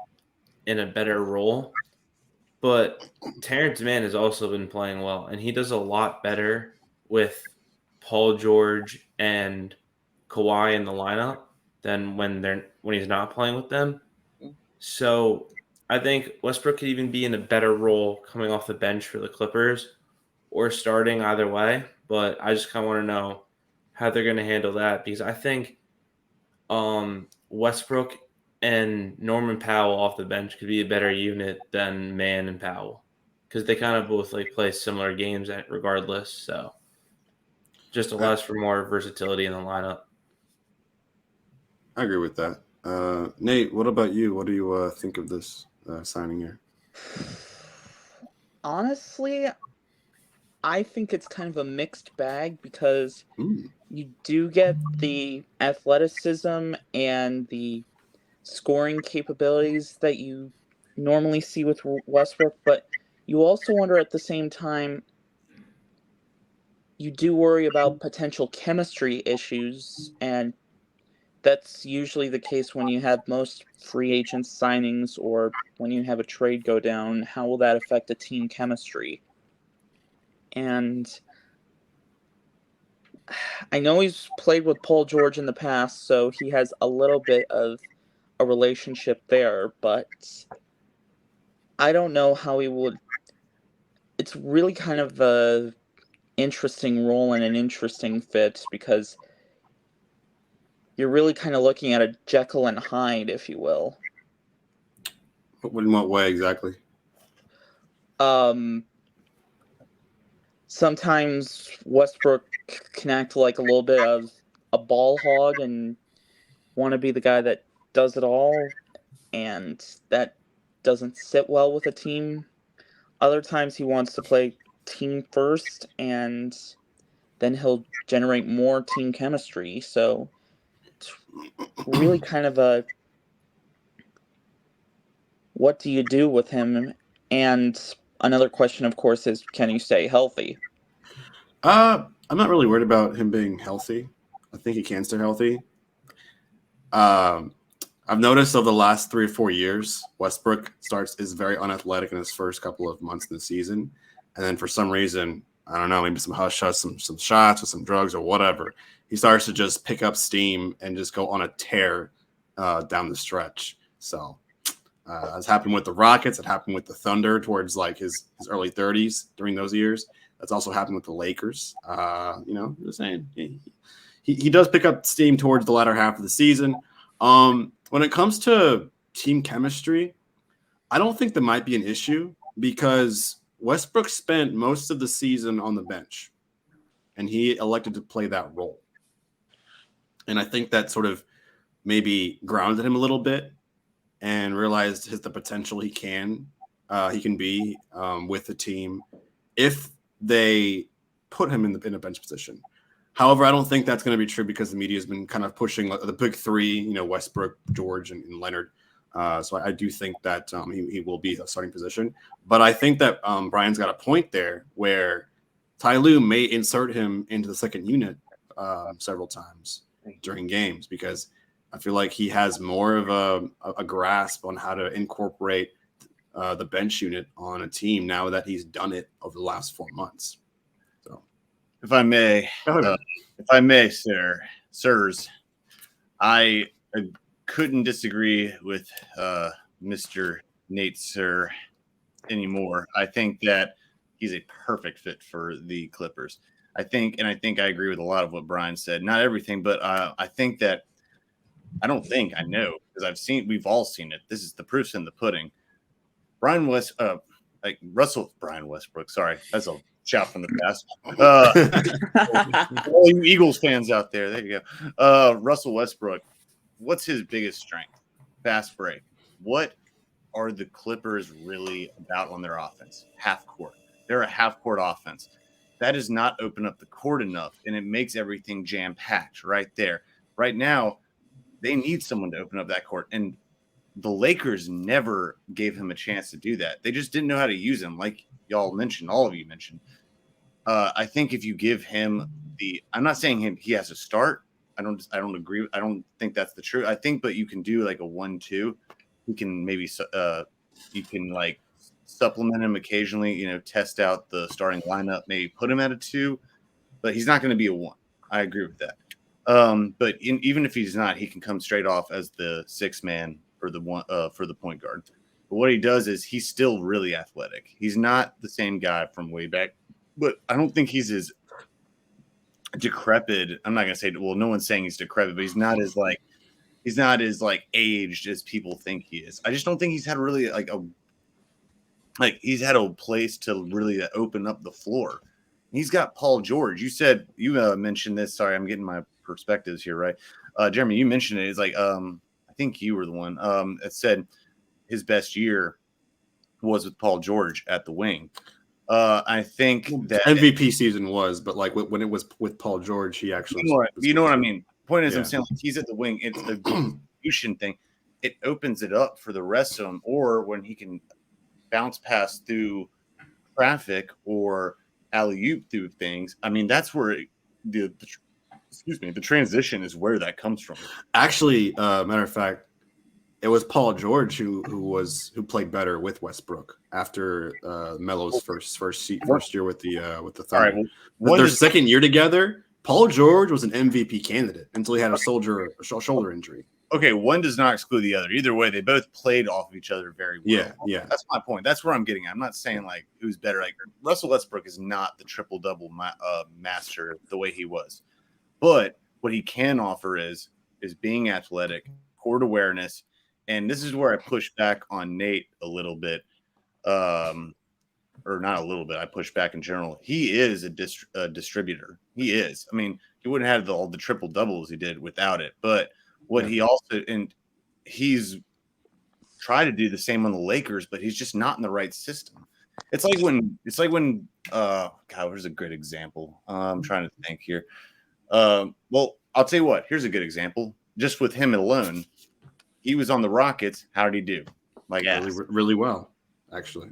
in a better role. But Terrence Mann has also been playing well, and he does a lot better with Paul George and Kawhi in the lineup than when he's not playing with them. So I think Westbrook could even be in a better role coming off the bench for the Clippers or starting either way. But I just kind of want to know how they're going to handle that because I think Westbrook and Norman Powell off the bench could be a better unit than Mann and Powell because they kind of both like play similar games regardless. So just allows for more versatility in the lineup. I agree with that. Nate, what about you? What do you think of this signing here? Honestly, I think it's kind of a mixed bag because you do get the athleticism and the scoring capabilities that you normally see with Westbrook, but you also wonder at the same time, you do worry about potential chemistry issues, and that's usually the case when you have most free agent signings or when you have a trade go down. How will that affect a team chemistry? And I know he's played with Paul George in the past, so he has a little bit of a relationship there, but I don't know how he would. It's really kind of a interesting role and an interesting fit because you're really kind of looking at a Jekyll and Hyde, if you will. In what way exactly? Sometimes Westbrook can act like a little bit of a ball hog and want to be the guy that does it all, and that doesn't sit well with a team. Other times he wants to play team first, and then he'll generate more team chemistry. So it's really kind of a what do you do with him? And another question, of course, is can he stay healthy? I'm not really worried about him being healthy. I think he can stay healthy. I've noticed over the last 3 or 4 years, Westbrook is very unathletic in his first couple of months of the season, and then for some reason, I don't know, maybe some hush hush, some shots or some drugs or whatever, he starts to just pick up steam and just go on a tear down the stretch. So it's happened with the Rockets. It happened with the Thunder towards like his early 30s during those years. That's also happened with the Lakers. Just saying he does pick up steam towards the latter half of the season. When it comes to team chemistry, I don't think there might be an issue because Westbrook spent most of the season on the bench, and he elected to play that role. And I think that sort of maybe grounded him a little bit and realized the potential he can be with the team if they put him in a bench position. However, I don't think that's going to be true because the media has been kind of pushing the big three, Westbrook, George, and Leonard. So I do think that he will be a starting position. But I think that Brian's got a point there where Ty Lue may insert him into the second unit several times during games because I feel like he has more of a grasp on how to incorporate the bench unit on a team now that he's done it over the last 4 months. If I may, sirs, I couldn't disagree with Mr. Nate Sir anymore. I think that he's a perfect fit for the Clippers. I think I agree with a lot of what Brian said. Not everything, but I know because we've all seen it. This is the proof's in the pudding. Brian Westbrook. Sorry, that's a shout from the past. All you Eagles fans out there, there you go. Russell Westbrook, what's his biggest strength? Fast break. What are the Clippers really about on their offense? Half court. They're a half court offense. That does not open up the court enough, and it makes everything jam packed right there. Right now, they need someone to open up that court, and the Lakers never gave him a chance to do that. They just didn't know how to use him, like y'all mentioned, all of you mentioned. I think if you give him I'm not saying he has to start. I don't agree. I don't think that's the truth. I think, but you can do like a 1-2. You can maybe you can like supplement him occasionally. Test out the starting lineup. Maybe put him at a 2, but he's not going to be a 1. I agree with that. But even if he's not, he can come straight off as the 6th man for the point guard. But what he does is he's still really athletic. He's not the same guy from way back, but I don't think he's as decrepit. I'm not gonna say, well, no one's saying he's decrepit, but he's not as aged as people think he is. I just don't think he's had really he's had a place to really open up the floor. He's got Paul George. You mentioned this. Sorry, I'm getting my perspectives here, right? Jeremy, you mentioned it. It's like I think you were the one that said his best year was with Paul George at the wing. I think that MVP season was, but like when it was with Paul George, he actually. You know what I mean? Point is, I'm saying like he's at the wing. It's the distribution thing. It opens it up for the rest of them, or when he can bounce pass through traffic or alley-oop through things. I mean, that's where the transition is where that comes from. Actually, matter of fact, it was Paul George who played better with Westbrook after Melo's first year with the Thunder. Right, well, their second year together, Paul George was an MVP candidate until he had a shoulder injury. Okay, one does not exclude the other. Either way, they both played off of each other very well. Yeah. That's my point. That's where I'm getting at. I'm not saying like who's better. Like Russell Westbrook is not the triple-double master the way he was. But what he can offer is being athletic, court awareness, and this is where I push back on Nate a little bit, or not a little bit. I push back in general. He is a distributor. He is. I mean, he wouldn't have all the triple doubles he did without it. But what he also, and he's tried to do the same on the Lakers, but he's just not in the right system. It's like when God, here's a good example. I'm trying to think here. Well, I'll tell you what. Here's a good example. Just with him alone, he was on the Rockets. How did he do? Like, really well, actually.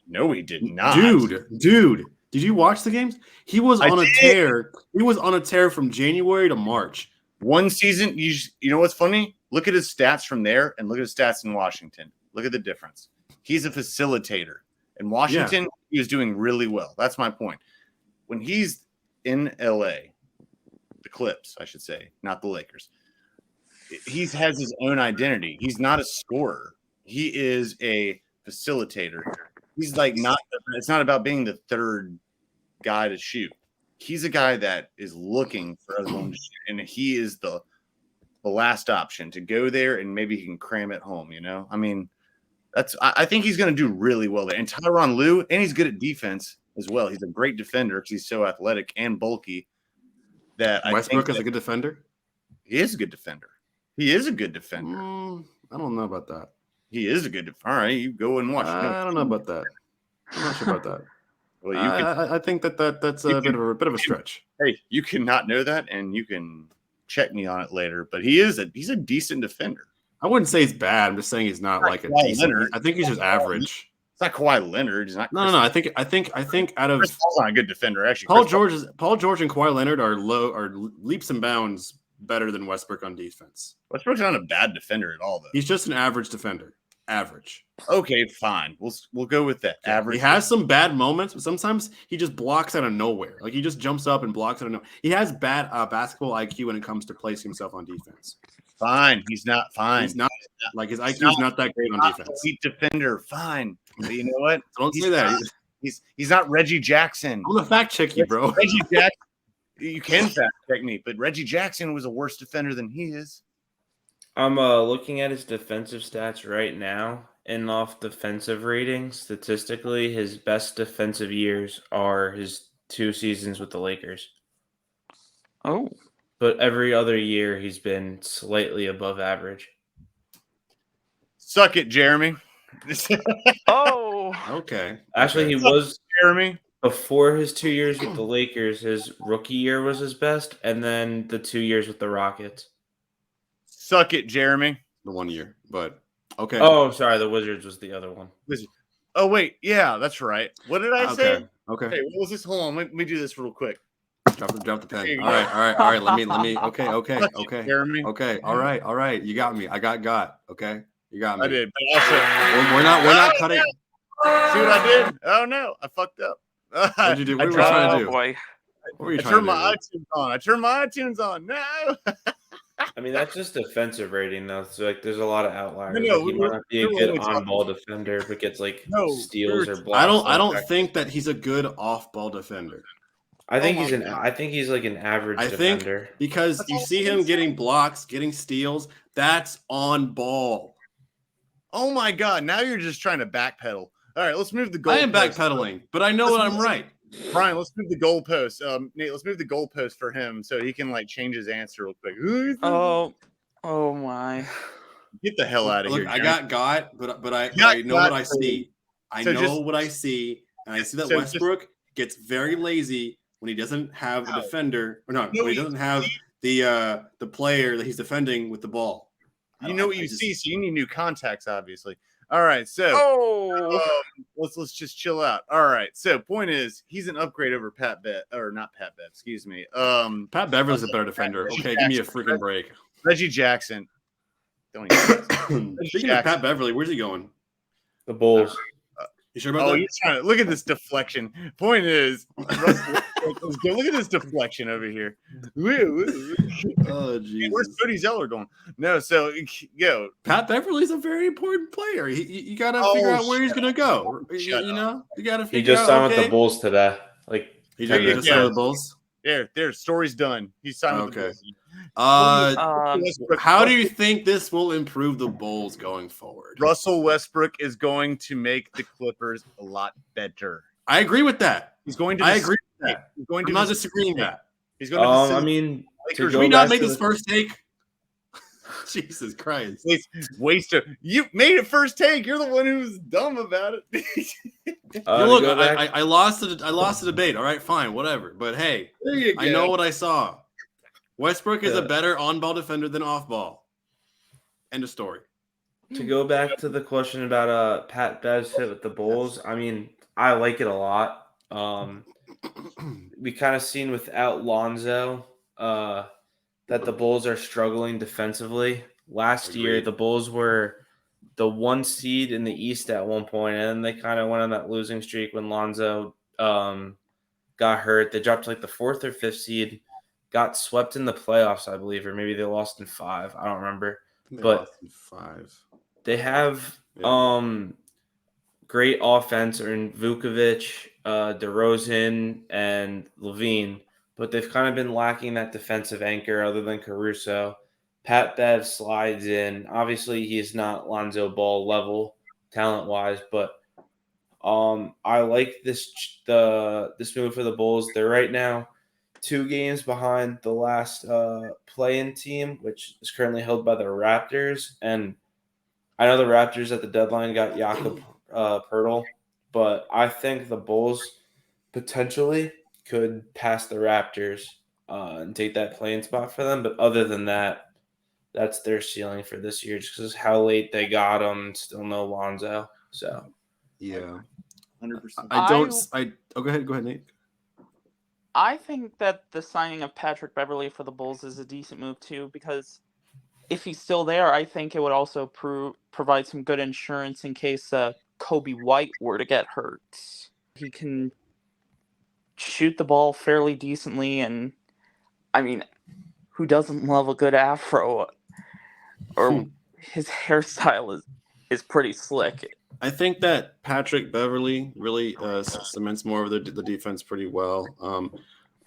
No, he did not. Dude, did you watch the games? He was on a tear. He was on a tear from January to March. One season, you know what's funny? Look at his stats from there and look at his stats in Washington. Look at the difference. He's a facilitator. In Washington, he was doing really well. That's my point. When he's in LA, the Clips, I should say, not the Lakers, he has his own identity. He's not a scorer. He is a facilitator. He's like it's not about being the third guy to shoot. He's a guy that is looking for other one to shoot, and he is the last option to go there, and maybe he can cram it home. I mean, I think he's going to do really well there. And Tyronn Lue, and he's good at defense as well. He's a great defender because he's so athletic and bulky. That Westbrook is a good defender. He is a good defender. He is a good defender. I don't know about that. He is a good defender. All right, you go and watch. I don't know about that. I'm not sure about that. Well, I think that's a bit of a stretch. Hey, you cannot know that, and you can check me on it later. But he's a decent defender. I wouldn't say he's bad. I'm just saying he's not like a decent. Leonard. I think he's just average. It's not Kawhi Leonard. He's not. No. I think out of Chris Paul's not a good defender. Actually, Paul George and Kawhi Leonard are leaps and bounds better than Westbrook on defense. Westbrook's not a bad defender at all, though. He's just an average defender. Average. Okay, fine. We'll go with that. Average. He has some bad moments, but sometimes he just blocks out of nowhere. Like he just jumps up and blocks out of nowhere. He has bad basketball IQ when it comes to placing himself on defense. Fine. He's not fine. He's not like his IQ is not that great on defense. Elite defender. Fine. But you know what? Don't say that. He's not Reggie Jackson. I'm gonna fact check you, bro. Reggie Jackson. You can fact check me, but Reggie Jackson was a worse defender than he is. I'm looking at his defensive stats right now, and off defensive rating, statistically, his best defensive years are his 2 seasons with the Lakers. Oh. But every other year, he's been slightly above average. Suck it, Jeremy. Oh. Okay. Actually, he was Jeremy. Before his 2 years with the Lakers, his rookie year was his best, and then the 2 years with the Rockets. Suck it, Jeremy. The 1 year, but okay. Oh, sorry, the Wizards was the other one. Oh, wait. Yeah, that's right. What did I say? Okay. Hey, what was this? Hold on. Let me do this real quick. Drop the pen. All right. Let me. Okay. Jeremy. Okay. All right. You got me. I got. Okay. You got me. I did. But also, we're not cutting. See what I did? Oh no, I fucked up. What did you do? What were you trying to do? Boy. What were you I trying to do? I turned my iTunes on. No. I mean, that's just defensive rating, though. So, like, there's a lot of outliers. No, he might not be a good on-ball defender, but gets, steals or blocks. I don't think that he's a good off-ball defender. I think he's like an average defender. Because you see him getting blocks, getting steals, that's on ball. Oh, my God. Now you're just trying to backpedal. All right, let's move the goalpost. I am backpedaling, but I know I'm right. Brian, let's move the goalpost. Nate, let's move the goalpost for him so he can change his answer real quick. Oh my! Get the hell out of here! I got, but I know what I see. I know what I see, and I see that Westbrook gets very lazy when he doesn't have a defender, when he doesn't have the player that he's defending with the ball. You know what you see, so you need new contacts, obviously. All right, so let's just chill out. All right, so point is, he's an upgrade over excuse me. Pat Beverly's a better defender. Okay, give me a freaking break. Reggie Jackson. Speaking of Pat Beverly, where's he going? The Bulls. You sure about that? You're trying to look at this deflection. Point is, look at this deflection over here. Oh, Jesus. Where's Cody Zeller going? No, so Pat Beverly's a very important player. You got to figure out where he's going to go. You got to figure out. He just signed with the Bulls today. He just signed with the Bulls? There. Story's done. He's signed with the Bulls. How do you think this will improve the Bulls going forward? Russell Westbrook is going to make the Clippers a lot better. I agree with that. I agree with that. I'm not disagreeing with that. He's going to. Can we not make this first take? Jesus Christ! You made it first take. You're the one who's dumb about it. Look, I lost the debate. All right, fine, whatever. But hey, I know what I saw. Westbrook is a better on-ball defender than off-ball. End of story. To go back to the question about Pat Bev's fit with the Bulls, I mean, I like it a lot. We kind of seen without Lonzo that the Bulls are struggling defensively. Last year, the Bulls were the 1 seed in the East at one point, and then they kind of went on that losing streak when Lonzo got hurt. They dropped to like the 4th or 5th seed, got swept in the playoffs, I believe, or maybe they lost in 5. I don't remember. But lost in 5. They have great offense in Vukovic, DeRozan, and Levine, but they've kind of been lacking that defensive anchor other than Caruso. Pat Bev slides in. Obviously, he's not Lonzo Ball level talent-wise, but I like this move for the Bulls. They're right now 2 games behind the last play-in team, which is currently held by the Raptors. And I know the Raptors at the deadline got Jakob Poeltl, but I think the Bulls potentially could pass the Raptors and take that play-in spot for them. But other than that, that's their ceiling for this year, just because how late they got them. Still no Lonzo, so yeah, 100%. Go ahead, Nate. I think that the signing of Patrick Beverley for the Bulls is a decent move too, because if he's still there, I think it would also provide some good insurance in case Kobe White were to get hurt. He can shoot the ball fairly decently, and I mean, who doesn't love a good afro? Or his hairstyle is pretty slick. I think that Patrick Beverley really cements more of the defense pretty well.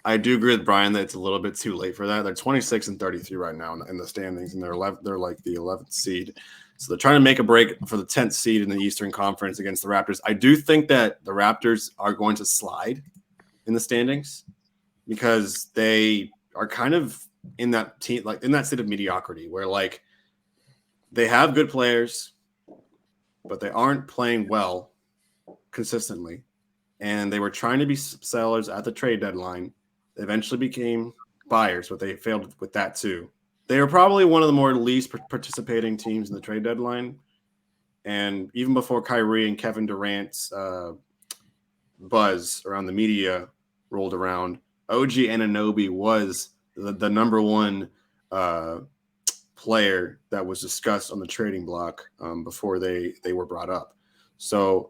I do agree with Brian that it's a little bit too late for that. They're 26 and 33 right now in the standings, and they're like the 11th seed. So they're trying to make a break for the 10th seed in the Eastern Conference against the Raptors. I do think that the Raptors are going to slide in the standings because they are kind of in that team, like in that state of mediocrity where like they have good players, but they aren't playing well consistently. And they were trying to be sellers at the trade deadline. They eventually became buyers, but they failed with that too. They are probably one of the more least participating teams in the trade deadline. And even before Kyrie and Kevin Durant's buzz around the media rolled around, OG Anunoby was the number one player that was discussed on the trading block before they were brought up. So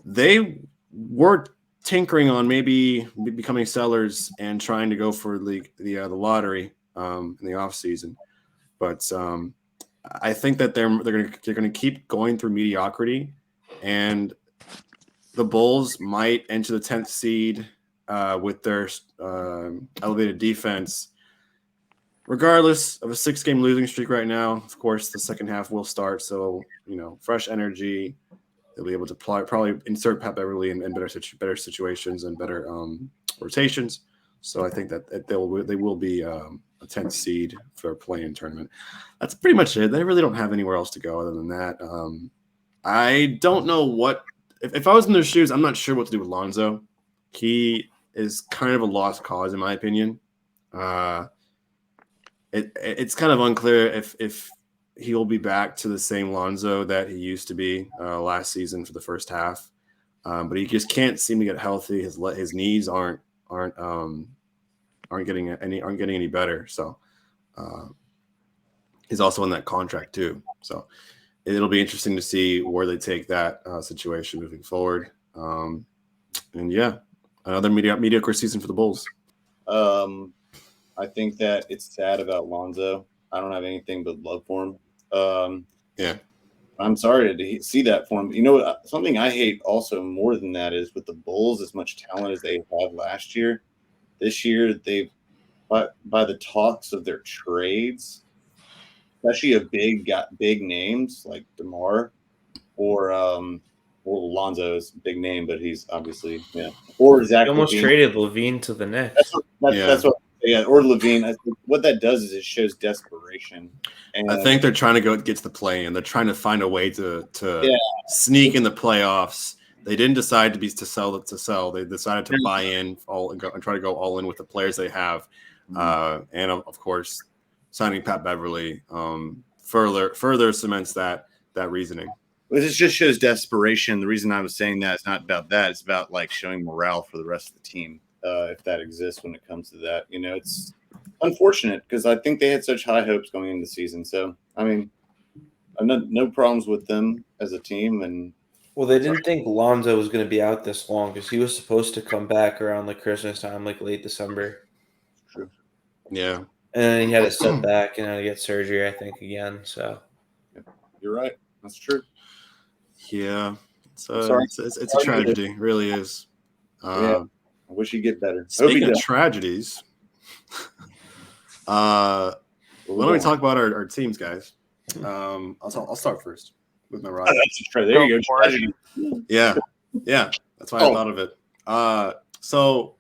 they were tinkering on maybe becoming sellers and trying to go for the lottery in the offseason. But I think that they're going to keep going through mediocrity, and the Bulls might enter the 10th seed with their elevated defense. Regardless of a 6-game losing streak right now, of course, the second half will start. So, fresh energy. They'll be able to probably insert Pat Beverley in better situations and better rotations. So I think that they will be a 10th seed for a play-in tournament. That's pretty much it. They really don't have anywhere else to go other than that. I don't know what – if I was in their shoes, I'm not sure what to do with Lonzo. He is kind of a lost cause, in my opinion. It's kind of unclear if he will be back to the same Lonzo that he used to be last season for the first half, but he just can't seem to get healthy. His knees aren't getting any better. So he's also in that contract too. So it'll be interesting to see where they take that situation moving forward. And yeah, another mediocre season for the Bulls. I think that it's sad about Lonzo. I don't have anything but love for him. Yeah. I'm sorry to see that for him. You know what? Something I hate also more than that is with the Bulls, as much talent as they had last year, this year they've by the talks of their trades, especially got big names like DeMar or Lonzo is a big name, but he's obviously or Zach. They almost Levine. Traded Levine to the Knicks. That's what. Yeah, or Levine. I think what that does is it shows desperation. And I think they're trying to get to the play, and they're trying to find a way to sneak in the playoffs. They didn't decide to sell. They decided to buy in and try to go all in with the players they have. And of course, signing Pat Beverley further cements that reasoning. This just shows desperation. The reason I was saying that is not about that. It's about like showing morale for the rest of the team, if that exists when it comes to that. It's unfortunate because I think they had such high hopes going into the season. So, I mean, I've no problems with them as a team. And well, they didn't think Lonzo was going to be out this long because he was supposed to come back around like Christmas time, like late December. True. Yeah. And then he had a setback and had to get surgery, I think, again. So you're right. That's true. Yeah. It's a tragedy. It really is. I wish he'd get better. Speaking of tragedies, why don't we talk about our teams, guys? I'll start first with my Rockets. There you go. Tragedy. Yeah. That's why I thought of it. So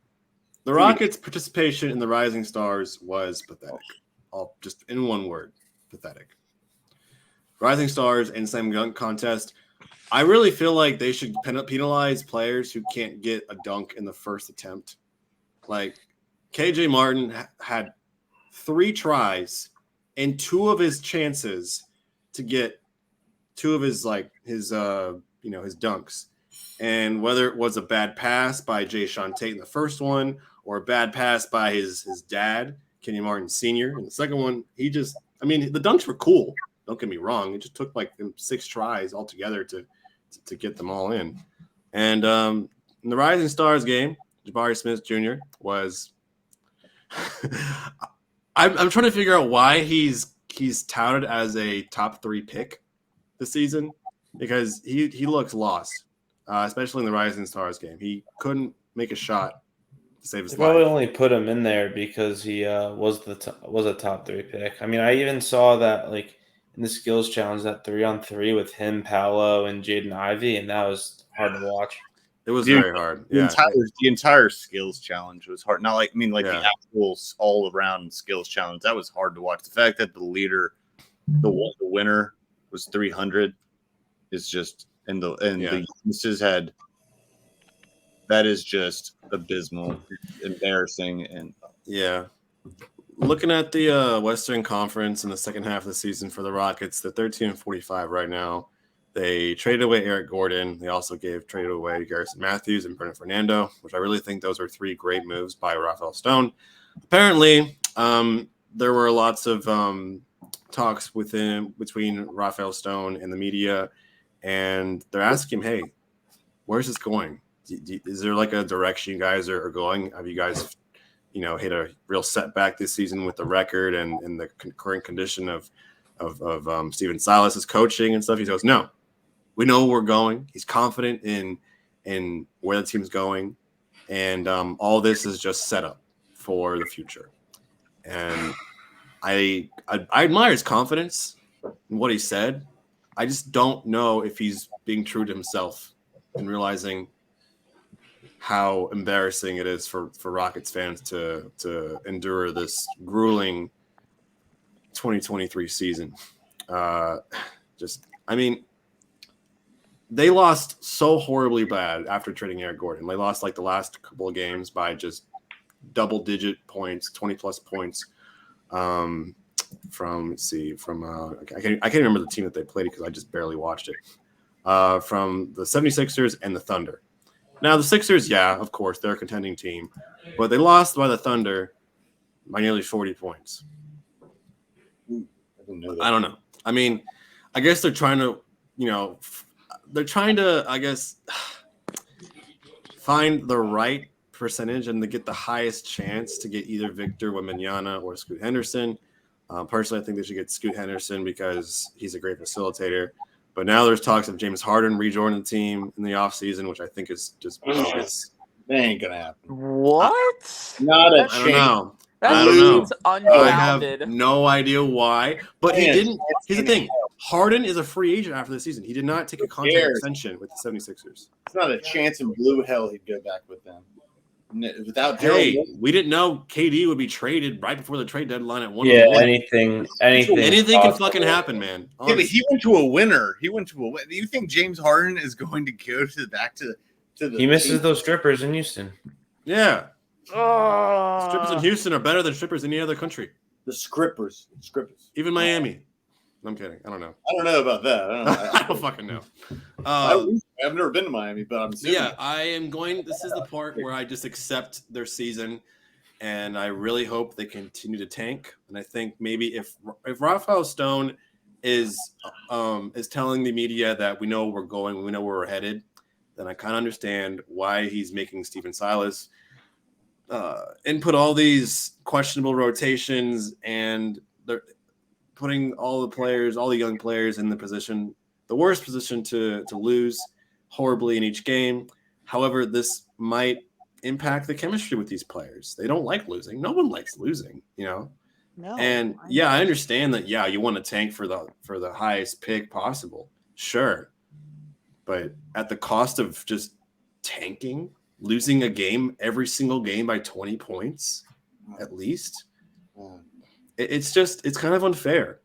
the Rockets' participation in the Rising Stars was pathetic. All just in one word, pathetic. Rising Stars and slam dunk contest. I really feel like they should penalize players who can't get a dunk in the first attempt. Like KJ Martin had 3 tries and 2 of his chances to get 2 of his his dunks. And whether it was a bad pass by Jayshawn Tate in the first one or a bad pass by his dad, Kenny Martin Sr. in the second one, the dunks were cool. Don't get me wrong. It just took 6 tries altogether to get them all in. And in the Rising Stars game, Jabari Smith Jr. was I'm trying to figure out why he's touted as a top 3 pick this season because he looks lost, especially in the Rising Stars game. He couldn't make a shot to save his life. Probably only put him in there because he was a top 3 pick. I mean, I even saw that in the skills challenge, that 3-on-3 with him, Paolo, and Jaden Ivey, and that was hard to watch. It was very hard. The entire skills challenge was hard. Not the actual all around skills challenge. That was hard to watch. The fact that the leader, the winner, was 300 is just the misses had. That is just abysmal, embarrassing, and Looking at the Western Conference in the second half of the season for the Rockets, they're 13-45 right now. They traded away Eric Gordon. They also traded away Garrison Matthews and Brendan Fernando, which I really think those are 3 great moves by Rafael Stone. Apparently, there were lots of talks between Rafael Stone and the media, and they're asking him, hey, where's this going? Is there a direction you guys are going? Have you guys hit a real setback this season with the record and the current condition of Steven Silas's coaching and stuff? He goes, no, we know where we're going. He's confident in where the team's going. And all this is just set up for the future. And I admire his confidence in what he said. I just don't know if he's being true to himself and realizing how embarrassing it is for Rockets fans to endure this grueling 2023 season. They lost so horribly bad after trading Eric Gordon. They lost the last couple of games by just double-digit points, 20-plus points. I can't remember the team that they played because I just barely watched it. From the 76ers and the Thunder. Now, the Sixers, of course, they're a contending team, but they lost by the Thunder by nearly 40 points. I didn't know that. I don't know. I mean, I guess they're trying to, find the right percentage and to get the highest chance to get either Victor Wembanyama or Scoot Henderson. Personally, I think they should get Scoot Henderson because he's a great facilitator. But now there's talks of James Harden rejoining the team in the offseason, which I think is just bogus. That ain't going to happen. What? Not a I don't know. That seems unfounded. I have no idea why. But he didn't. Here's the thing. Harden is a free agent after the season. He did not take a contract extension with the 76ers. It's not a chance in blue hell he'd go back with them. Without we didn't know KD would be traded right before the trade deadline at 1. Yeah, anything can fucking happen, man. Yeah, but he went to a winner. Do you think James Harden is going to go back to the? He misses those strippers in Houston. Yeah. Strippers in Houston are better than strippers in any other country. The scrippers. Even Miami. I'm kidding. I don't know. I don't know about that. I don't know. I don't fucking know. I've never been to Miami, but I'm assuming. Yeah, I am going. This is the part where I just accept their season, and I really hope they continue to tank. And I think maybe if Rafael Stone is telling the media that we know where we're going, we know where we're headed, then I kind of understand why he's making Stephen Silas input all these questionable rotations, and they're putting all the young players in the worst position to lose horribly in each game. However, this might impact the chemistry with these players. They don't like losing. No one likes losing, No. And I understand that. Yeah, you want to tank for the highest pick possible. Sure. But at the cost of just tanking, losing a game every single game by 20 points at least, it's kind of unfair.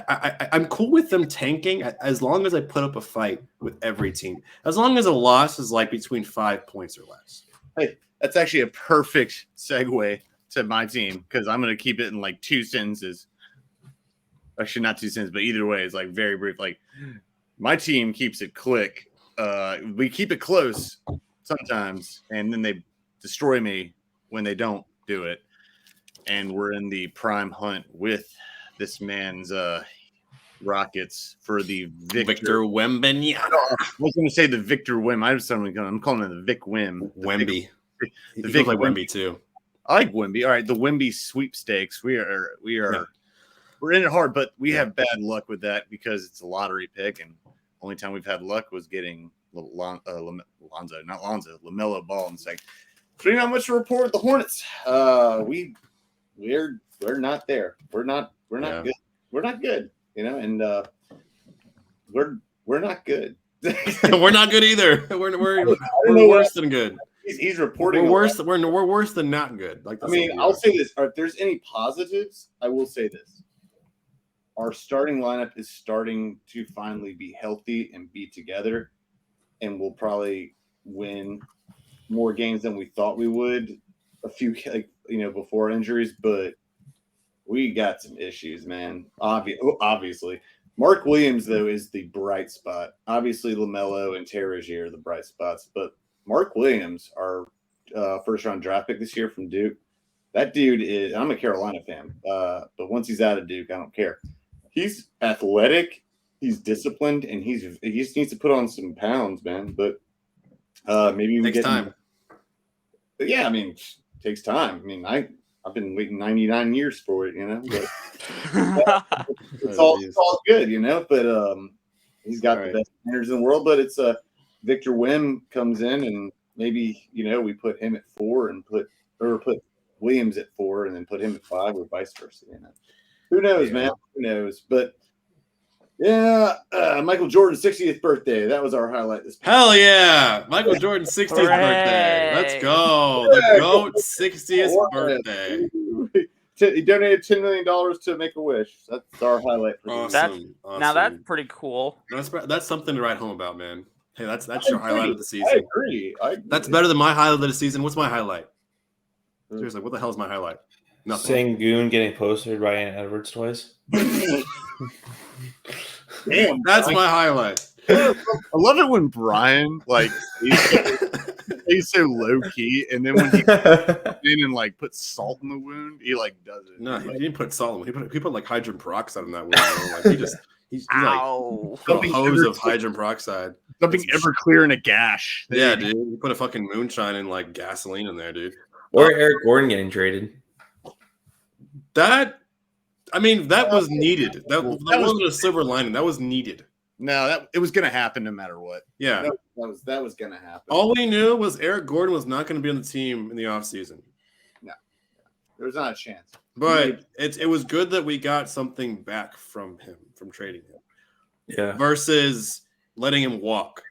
I'm cool with them tanking as long as I put up a fight with every team. As long as a loss is like between 5 points or less. Hey, that's actually a perfect segue to my team because I'm going to keep it in like 2 sentences. Actually, not 2 sentences, but either way, it's like very brief. Like my team keeps it click. We keep it close sometimes, and then they destroy me when they don't do it. And we're in the prime hunt with this man's Rockets for the Victor Wembanyama. I was going to say the Victor Wim. I'm calling it the Vic Wim. Wemby. The Vic like Wemby too. I like Wemby. All right, the Wemby sweepstakes. We're in it hard, but we have bad luck with that because it's a lottery pick, and only time we've had luck was getting LaMelo Ball in second. So not much to report with the Hornets. We're not there. We're not good. We're not good, and we're not good. We're not good either. We're worse than good. He's reporting. We're worse than not good. Like I'll say this. If there's any positives, I will say this. Our starting lineup is starting to finally be healthy and be together, and we'll probably win more games than we thought we would. A few, before injuries, but we got some issues, man. Obviously, Mark Williams though is the bright spot. Obviously, LaMelo and Terry Rozier are the bright spots, but Mark Williams, our first-round draft pick this year from Duke, that dude is. I'm a Carolina fan, but once he's out of Duke, I don't care. He's athletic, he's disciplined, and he just needs to put on some pounds, man. But maybe we takes time. But yeah, takes time. I've been waiting 99 years for it, But it's all good, But he's got the best centers in the world. But it's Victor Wim comes in, and maybe we put him at 4 and put Williams at 4, and then put him at 5, or vice versa. Who knows, man? Who knows? But yeah, Michael Jordan's 60th birthday. That was our highlight this week. Hell yeah. Michael Jordan's 60th birthday. Let's go. The GOAT's 60th birthday. He donated $10 million to Make-A-Wish. That's our highlight for awesome. Now that's pretty cool. That's something to write home about, man. Hey, that's your highlight of the season. I agree. That's better than my highlight of the season. What's my highlight? Seriously, what the hell is my highlight? Nothing. Sengun getting posted by Ann Edwards twice. Damn, that's my highlight. I love it when Brian he's so low key, and then when he comes in and puts salt in the wound, he does it. No, he didn't put salt in it. He put hydrogen peroxide in that wound. He's put a hose of hydrogen peroxide. Something Everclear in a gash. Yeah, dude. You put a fucking moonshine and gasoline in there, dude. Or Eric Gordon getting traded. That was needed. That wasn't a silver lining. That was needed. No, it was going to happen no matter what. Yeah. That was going to happen. All we knew was Eric Gordon was not going to be on the team in the offseason. No. There was not a chance. But it was good that we got something back from him, from trading him. Yeah. Versus letting him walk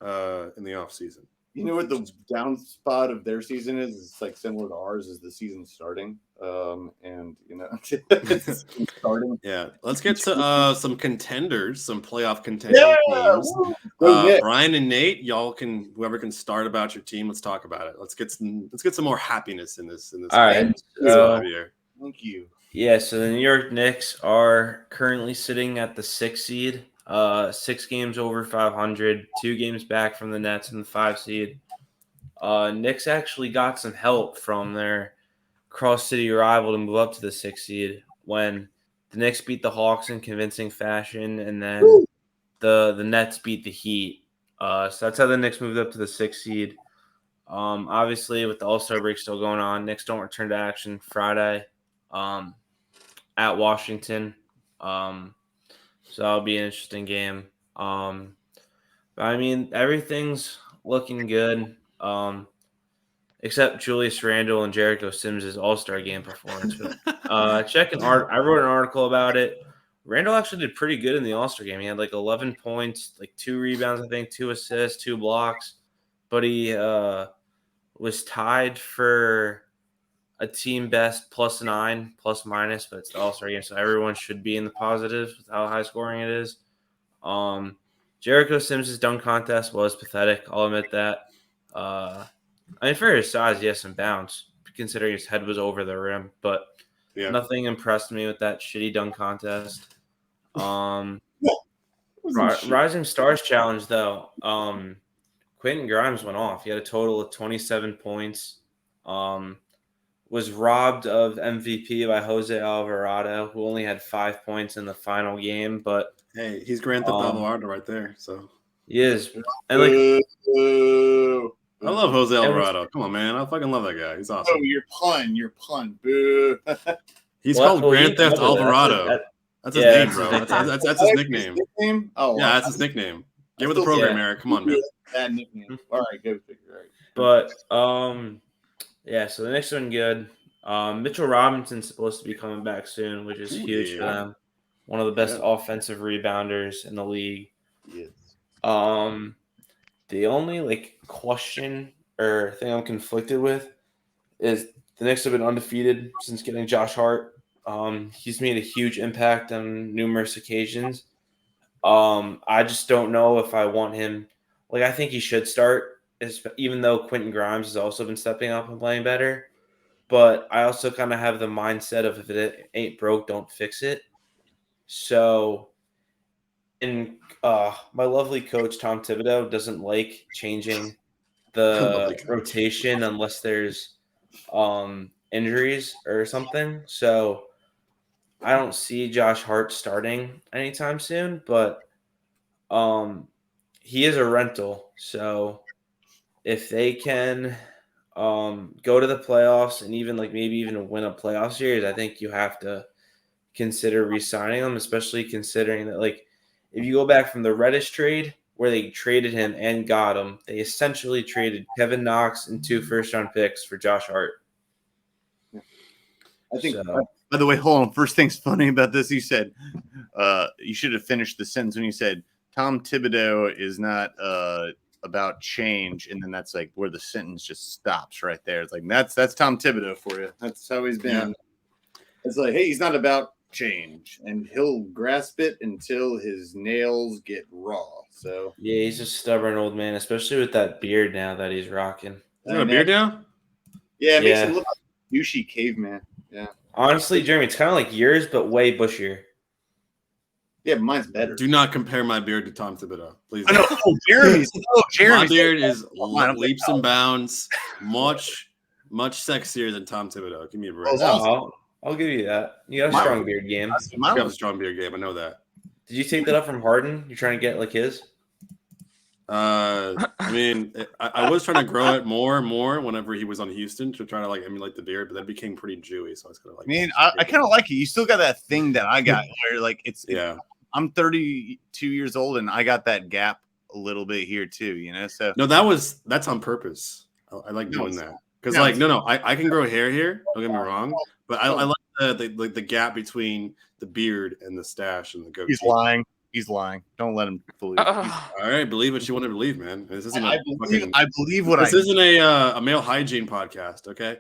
in the offseason. You know what the down spot of their season is? It's similar to ours, is the season starting. It's starting. Yeah. Let's get to some contenders, some playoff contending teams. Brian and Nate, whoever can start about your team, let's talk about it. Let's get some more happiness in this. All right. Thank you. Yeah, so the New York Knicks are currently sitting at the 6th seed, 6 games over 500, 2 games back from the Nets in the 5 seed. Knicks actually got some help from their cross-city rival to move up to the 6th seed when the Knicks beat the Hawks in convincing fashion, and then the Nets beat the Heat. So that's how the Knicks moved up to the 6th seed. Obviously, with the All-Star break still going on, Knicks don't return to action Friday. At Washington. So that'll be an interesting game. But I mean, everything's looking good. Except Julius Randle and Jericho Sims' All-Star game performance. But I wrote an article about it. Randle actually did pretty good in the All-Star game. He had like 11 points, like 2 rebounds, I think, 2 assists, 2 blocks. But he was tied for a team best +9, plus minus, but it's the All-Star game, so everyone should be in the positive with how high scoring it is. Jericho Sims' dunk contest was pathetic. I'll admit that. I mean, for his size, he has some bounce, considering his head was over the rim, but nothing impressed me with that shitty dunk contest. Rising Stars Challenge, though. Quentin Grimes went off. He had a total of 27 points. Was robbed of MVP by Jose Alvarado, who only had 5 points in the final game. But hey, he's Grand Theft Alvarado right there. So he is, and like I love Jose Alvarado. Come on, man, I fucking love that guy. He's awesome. Oh, your pun. Boo. He's called Grand Theft Alvarado. That's his name, bro. That's his nickname. Oh, yeah, that's his nickname. Get with the program, Eric. Come on, man. That nickname. All right, go figure. Right. But yeah, so the Knicks are doing good. Mitchell Robinson's supposed to be coming back soon, which is huge for them. One of the best offensive rebounders in the league. Yes. The only question or thing I'm conflicted with is the Knicks have been undefeated since getting Josh Hart. He's made a huge impact on numerous occasions. I just don't know if I want him. I think he should start, even though Quentin Grimes has also been stepping up and playing better. But I also kind of have the mindset of if it ain't broke, don't fix it. So, my lovely coach, Tom Thibodeau, doesn't like changing the rotation unless there's injuries or something. So, I don't see Josh Hart starting anytime soon, but he is a rental. So, if they can go to the playoffs and even maybe even win a playoff series, I think you have to consider re-signing him, especially considering that if you go back from the Reddish trade where they traded him and got him, they essentially traded Kevin Knox and 2 first-round picks for Josh Hart. I think. By the way, hold on. First thing's funny about this, you said you should have finished the sentence when you said Tom Thibodeau is not about change, and then that's where the sentence just stops right there. It's that's Tom Thibodeau for you. That's how he's been. Yeah. It's hey, he's not about change, and he'll grasp it until his nails get raw. So yeah, he's a stubborn old man, especially with that beard now that he's rocking. Is that a beard now? Yeah, it makes him look like a douchey caveman. Yeah. Honestly, Jeremy, it's kind of like yours, but way bushier. Yeah, mine's better. Do not compare my beard to Tom Thibodeau, please. I know. Jeremy's. My beard is leaps and bounds, much sexier than Tom Thibodeau. Give me a break. I'll give you that. You got a strong beard game. I got a strong beard game. I know that. Did you take that up from Harden? You're trying to get like his? I mean, I was trying to grow it more and more whenever he was on Houston to try to emulate the beard, but that became pretty Jewy. So I was kind of I kind of like it. You still got that thing that I got where it's I'm 32 years old and I got that gap a little bit here too, So no, that's on purpose. I like doing that because I can grow hair here. Don't get me wrong, but I like the gap between the beard and the stash and the goatee. He's lying. Don't let him fool you. All right, believe what you want to believe, man. This isn't. I believe what this isn't a male hygiene podcast, okay?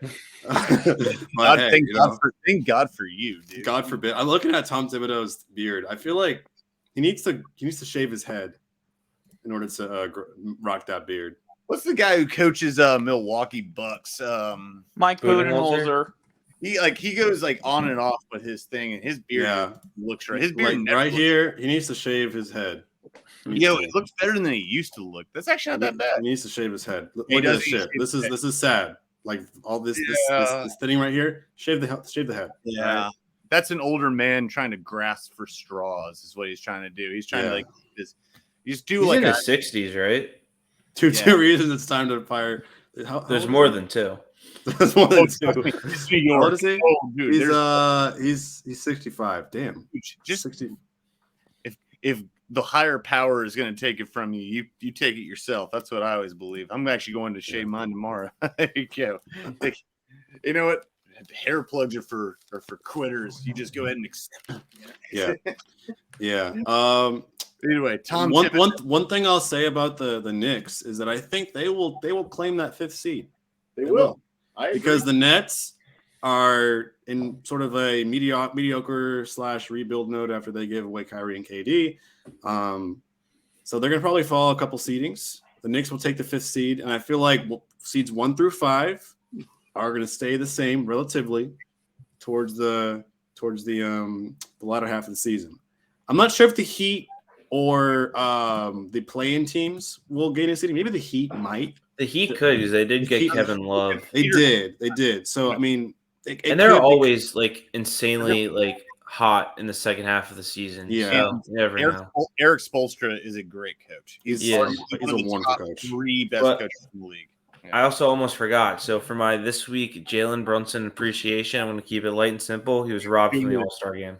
Thank God for you, dude. God forbid. I'm looking at Tom Thibodeau's beard. I feel like he needs to shave his head in order to rock that beard. What's the guy who coaches Milwaukee Bucks? Mike Budenholzer. He goes like on and off with his thing, and his beard looks right. His beard right here, he needs to shave his head. It looks better than he used to look. That's actually not that bad. He needs to shave his head. Look at this shit. This is sad. Like all this thinning right here. Shave the head. Yeah. Right? That's an older man trying to grasp for straws. Is what he's trying to do. He's trying to like this. He's in his 60s, right? Two reasons it's time to fire. There's more than two. There's more than two. How old is he? Oh, dude, he's 65. Damn. Just 60. If the higher power is going to take it from you, you take it yourself. That's what I always believe. I'm actually going to shave mine tomorrow. There you go. You know what? Hair plugs are for quitters. You just go ahead and accept them. Yeah. Anyway, Tom. One thing I'll say about the Knicks is that I think they will claim that 5th seed. They will. Because the Nets are in sort of a mediocre / rebuild mode after they give away Kyrie and KD. So they're going to probably fall a couple seedings. The Knicks will take the 5th seed, and I feel like seeds 1 through 5 are going to stay the same relatively towards the latter half of the season. I'm not sure if the Heat or the play-in teams will gain a seeding. Maybe the Heat might. The Heat could, because they did get Kevin Love. They did. So I mean, and they're always like insanely like hot in the second half of the season. Yeah, so you never know. Eric Spoelstra is a great coach. He's a wonderful coach. 3 best coaches in the league. Yeah. I also almost forgot. So for my this week Jalen Brunson appreciation, I'm going to keep it light and simple. He was robbed from the All-Star game.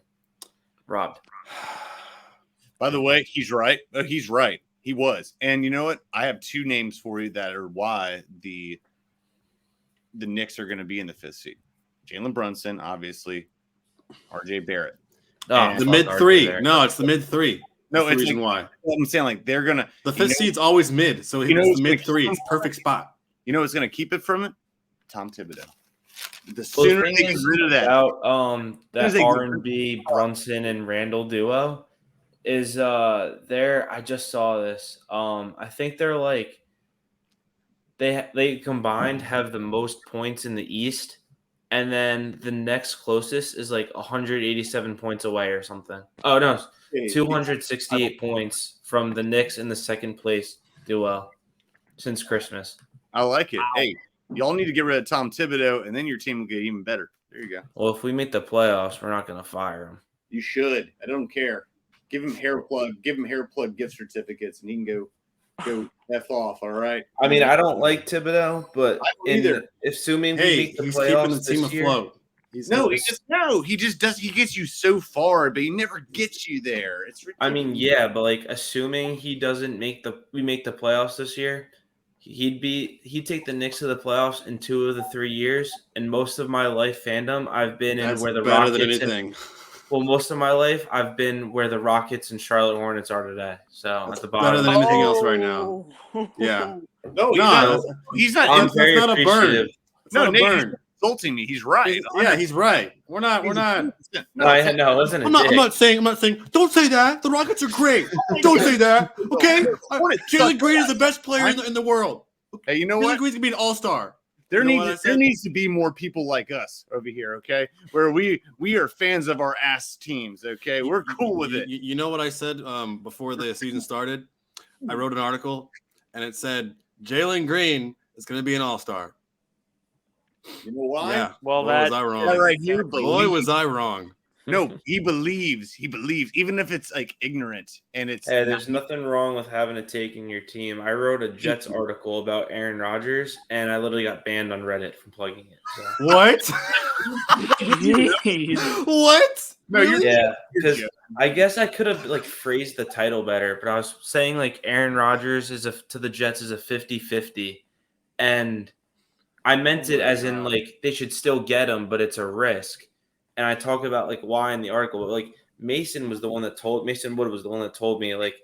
Robbed. By the way, he's right. He's right. He was. And you know what? I have 2 names for you that are why the Knicks are going to be in the 5th seed. Jalen Brunson, obviously. RJ Barrett. The mid 3. No, it's the mid 3. No, it's the reason why. I'm saying like they're going to. The 5th seed's always mid. So it's the mid 3. It's perfect spot. You know what's going to keep it from it? Tom Thibodeau. The sooner they get rid of that. That R&B Brunson and Randall duo is there. I just saw this. I think they're like they combined have the most points in the East, and then the next closest is like 187 points away or something. Oh no, 268 points from the Knicks in the second place duo since Christmas. I like it. Wow. Hey, y'all need to get rid of Tom Thibodeau, and then your team will get even better. There you go. Well, if we make the playoffs, we're not going to fire him. You should. I don't care. Give him hair plug gift certificates, and he can go F off. All right. I mean, I don't like Thibodeau, but assuming we make the playoffs the team afloat. He gets you so far, but he never gets you there. It's ridiculous. I mean, yeah, but like assuming we make the playoffs this year, he'd take the Knicks to the playoffs in 2 of the 3 years. And most of my life fandom, I've been in where the Rockets. Most of my life, I've been where the Rockets and Charlotte Hornets are today. So at the bottom, better than anything else right now. Yeah. He's not. I'm very not a burn. No, Nate, insulting me. He's right. He's right. We're not. No, listen. I'm not saying. Don't say that. The Rockets are great. Don't say that. Okay. Jalen Green is the best player in the world. Hey, you know what? Jalen Green's gonna be an all-star. There needs to be more people like us over here, okay? Where we are fans of our ass teams, okay? We're cool with it. You know what I said before the season started? I wrote an article, and it said Jalen Green is going to be an all-star. You know why? Yeah. Well, was I wrong? Right here, boy, was I wrong. No, he believes, even if it's like ignorant and it's. Hey, there's nothing wrong with having a take in your team. I wrote a Jets article about Aaron Rodgers, and I literally got banned on Reddit from plugging it. So. What? What? No, because I guess I could have like phrased the title better, but I was saying like Aaron Rodgers to the Jets is a 50-50, and I meant it as in like they should still get him, but it's a risk. And I talk about like why in the article, but like Mason Wood was the one that told me like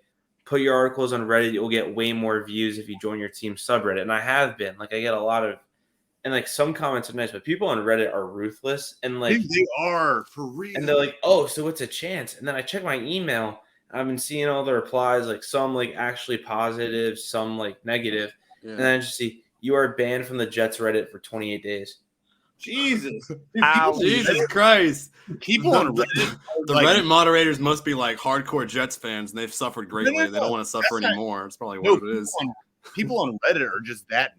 put your articles on Reddit, you'll get way more views if you join your team subreddit. And I have been like I get a lot of, and like some comments are nice, but people on Reddit are ruthless and like they are for real. And they're like, oh, so it's a chance. And then I check my email. I've been seeing all the replies, like some like actually positive, some like negative, and then I just see you are banned from the Jets Reddit for 28 days. Jesus. Ow. Jesus Christ. People on Reddit. The Reddit moderators must be like hardcore Jets fans, and they've suffered greatly. They don't want to suffer anymore. It's probably what it is. People on Reddit are just that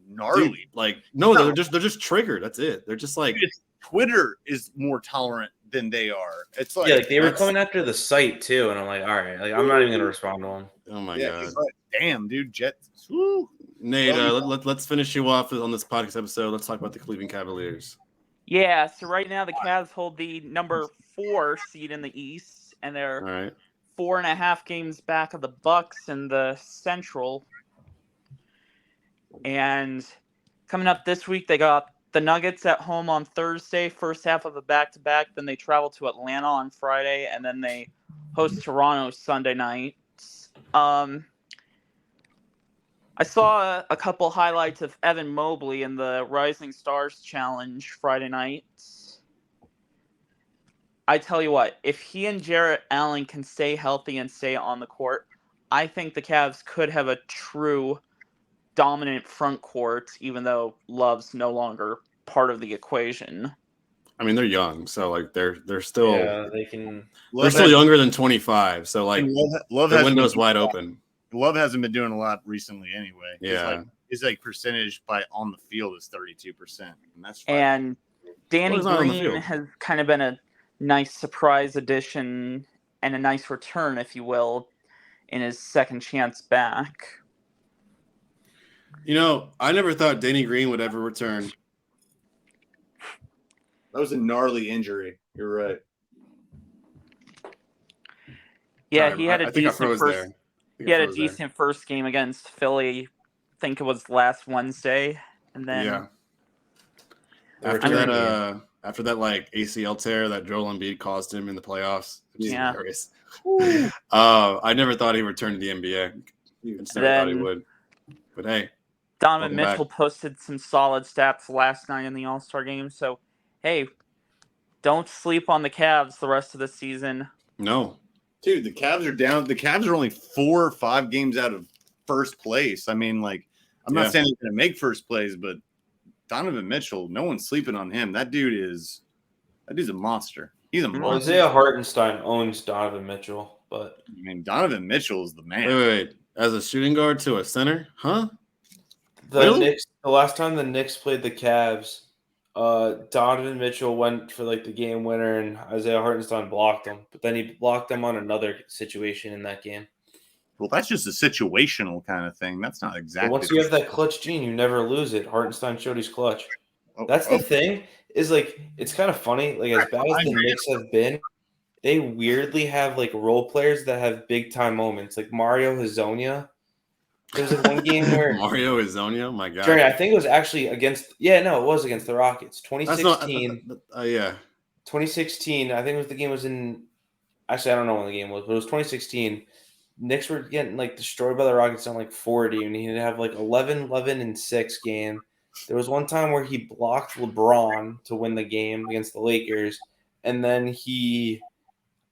gnarly. Dude, they're just triggered. That's it. They're just like Twitter is more tolerant than they are. It's like like they were coming after the site too, and I'm like, all right, like I'm not even gonna respond to them. Oh my god! Like, damn, dude, Jets. Woo. Nate, let's finish you off on this podcast episode. Let's talk about the Cleveland Cavaliers. Yeah, so right now the Cavs hold the number 4 seed in the East, and they're All right. 4.5 games back of the Bucks in the Central. And coming up this week, they got the Nuggets at home on Thursday, first half of a back-to-back. Then they travel to Atlanta on Friday, and then they host Toronto Sunday night. I saw a couple highlights of Evan Mobley in the Rising Stars Challenge Friday night. I tell you what, if he and Jarrett Allen can stay healthy and stay on the court, I think the Cavs could have a true dominant front court, even though Love's no longer part of the equation. I mean, they're young, so like they're still they can. They're still younger than 25, so like Love the window's wide open. Love hasn't been doing a lot recently anyway. Yeah. His percentage by on the field is 32%. And that's fine. And Danny Well, he's not on the Green field. has kind of been a nice surprise addition and a nice return, if you will, in his second chance back. You know, I never thought Danny Green would ever return. That was a gnarly injury. You're right. Yeah, Sorry, he had I a think I decent froze first. there. He had a decent first game against Philly. I think it was last Wednesday, and then Yeah. After that like ACL tear that Joel Embiid caused him in the playoffs. Yeah. Hilarious. I never thought he would return to the NBA. I just never thought he would. But hey, Donovan welcome Mitchell back. posted some solid stats last night in the All-Star game. So, hey, don't sleep on the Cavs the rest of the season. No. Dude, the Cavs are down. The Cavs are only 4 or 5 games out of first place. I mean, like, I'm not saying they're going to make first place, but Donovan Mitchell, no one's sleeping on him. That dude's a monster. He's a monster. Isaiah Hartenstein owns Donovan Mitchell, but I mean, Donovan Mitchell is the man. Wait. As a shooting guard to a center? Huh? the last time the Knicks played the Cavs, Donovan Mitchell went for like the game winner, and Isaiah Hartenstein blocked him. But then he blocked him on another situation in that game. Well, that's just a situational kind of thing. That's not exactly. But once you have that clutch gene, you never lose it. Hartenstein showed his clutch. Oh, That's the thing. Is like it's kind of funny. Like as bad as the Knicks have been, they weirdly have like role players that have big time moments. Like Mario Hezonja. There's like one game where Mario Hezonja, my God. Jerry, I think it was actually against. Yeah, no, it was against the Rockets. 2016. 2016. I think it was the game was in. Actually, I don't know when the game was, but it was 2016. Knicks were getting like destroyed by the Rockets on like 40, and he'd have like 11 and 6 game. There was one time where he blocked LeBron to win the game against the Lakers, and then he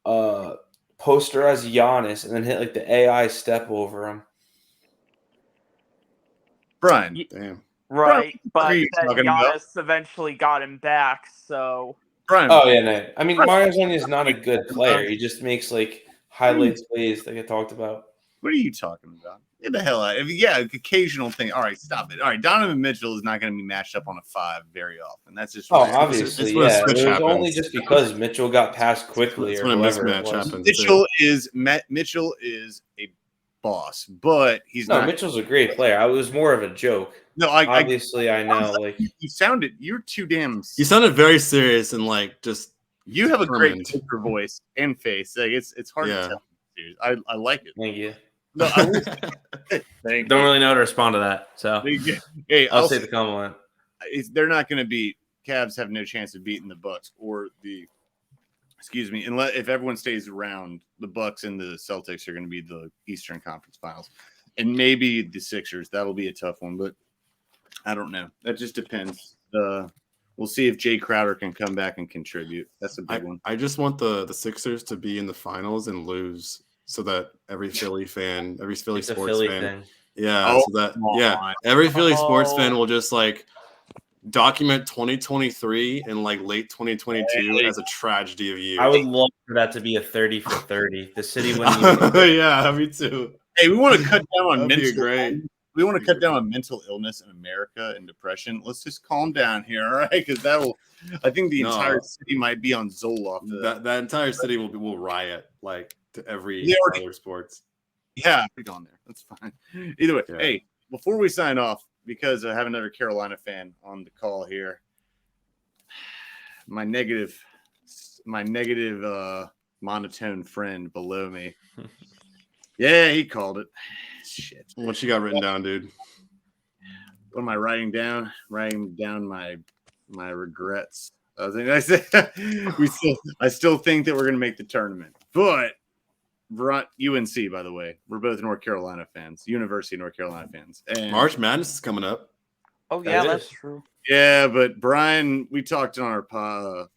posterized Giannis and then hit like the AI step over him. Brian. Damn. Right, but are you then talking about? Giannis eventually got him back, so... Brian. Oh, yeah, no. I mean, Mario Hezonja is not a good player. He just makes like highlights plays that get talked about. What are you talking about? Get the hell out. Occasional thing. All right, stop it. All right, Donovan Mitchell is not going to be matched up on a 5 very often. That's just Obviously, it's when a yeah. It switch was happens. only just because Mitchell got passed quickly. It's or when a whoever it mismatch was. happens. Mitchell is a boss, but he's No, not. Mitchell's a great player. I was more of a joke. No, Obviously, I know. Like you're too damn. You sounded very serious and like just. You have a great determined. poker voice and face. Like it's hard to tell. Dude. I like it. thank you. No, thank Don't really know how to respond to that, so you. Hey, I'll say the compliment. They're not going to beat. Cavs have no chance of beating the Bucks or the. Excuse me. Unless if everyone stays around, the Bucks and the Celtics are going to be the Eastern Conference Finals, and maybe the Sixers. That'll be a tough one, but I don't know. That just depends. We'll see if Jay Crowder can come back and contribute. That's a big one. I just want the Sixers to be in the finals and lose so that every Philly fan, every Philly It's a sports Philly fan, thing. every Philly sports fan will just like document 2023 and like late 2022 as a tragedy of years. I would love for that to be a 30 for 30. The city winning. Yeah, me too. Hey, we want to cut down on That'd be mental. great. We want to cut down on mental illness in America and depression. Let's just calm down here, all right? Because that will. I think the entire city might be on Zoloft. That entire city will riot like to every other sports. Yeah, we're going there. That's fine. Either way, hey, before we sign off, because I have another Carolina fan on the call here, my negative monotone friend below me. Yeah, he called it. Shit. What you got written down, dude? What am I writing down? Writing down my regrets. I still think that we're gonna make the tournament, but UNC, by the way, we're both North Carolina fans, University of North Carolina fans. And March Madness is coming up. Oh yeah, that's true. Yeah, but Brian, we talked on our podcast,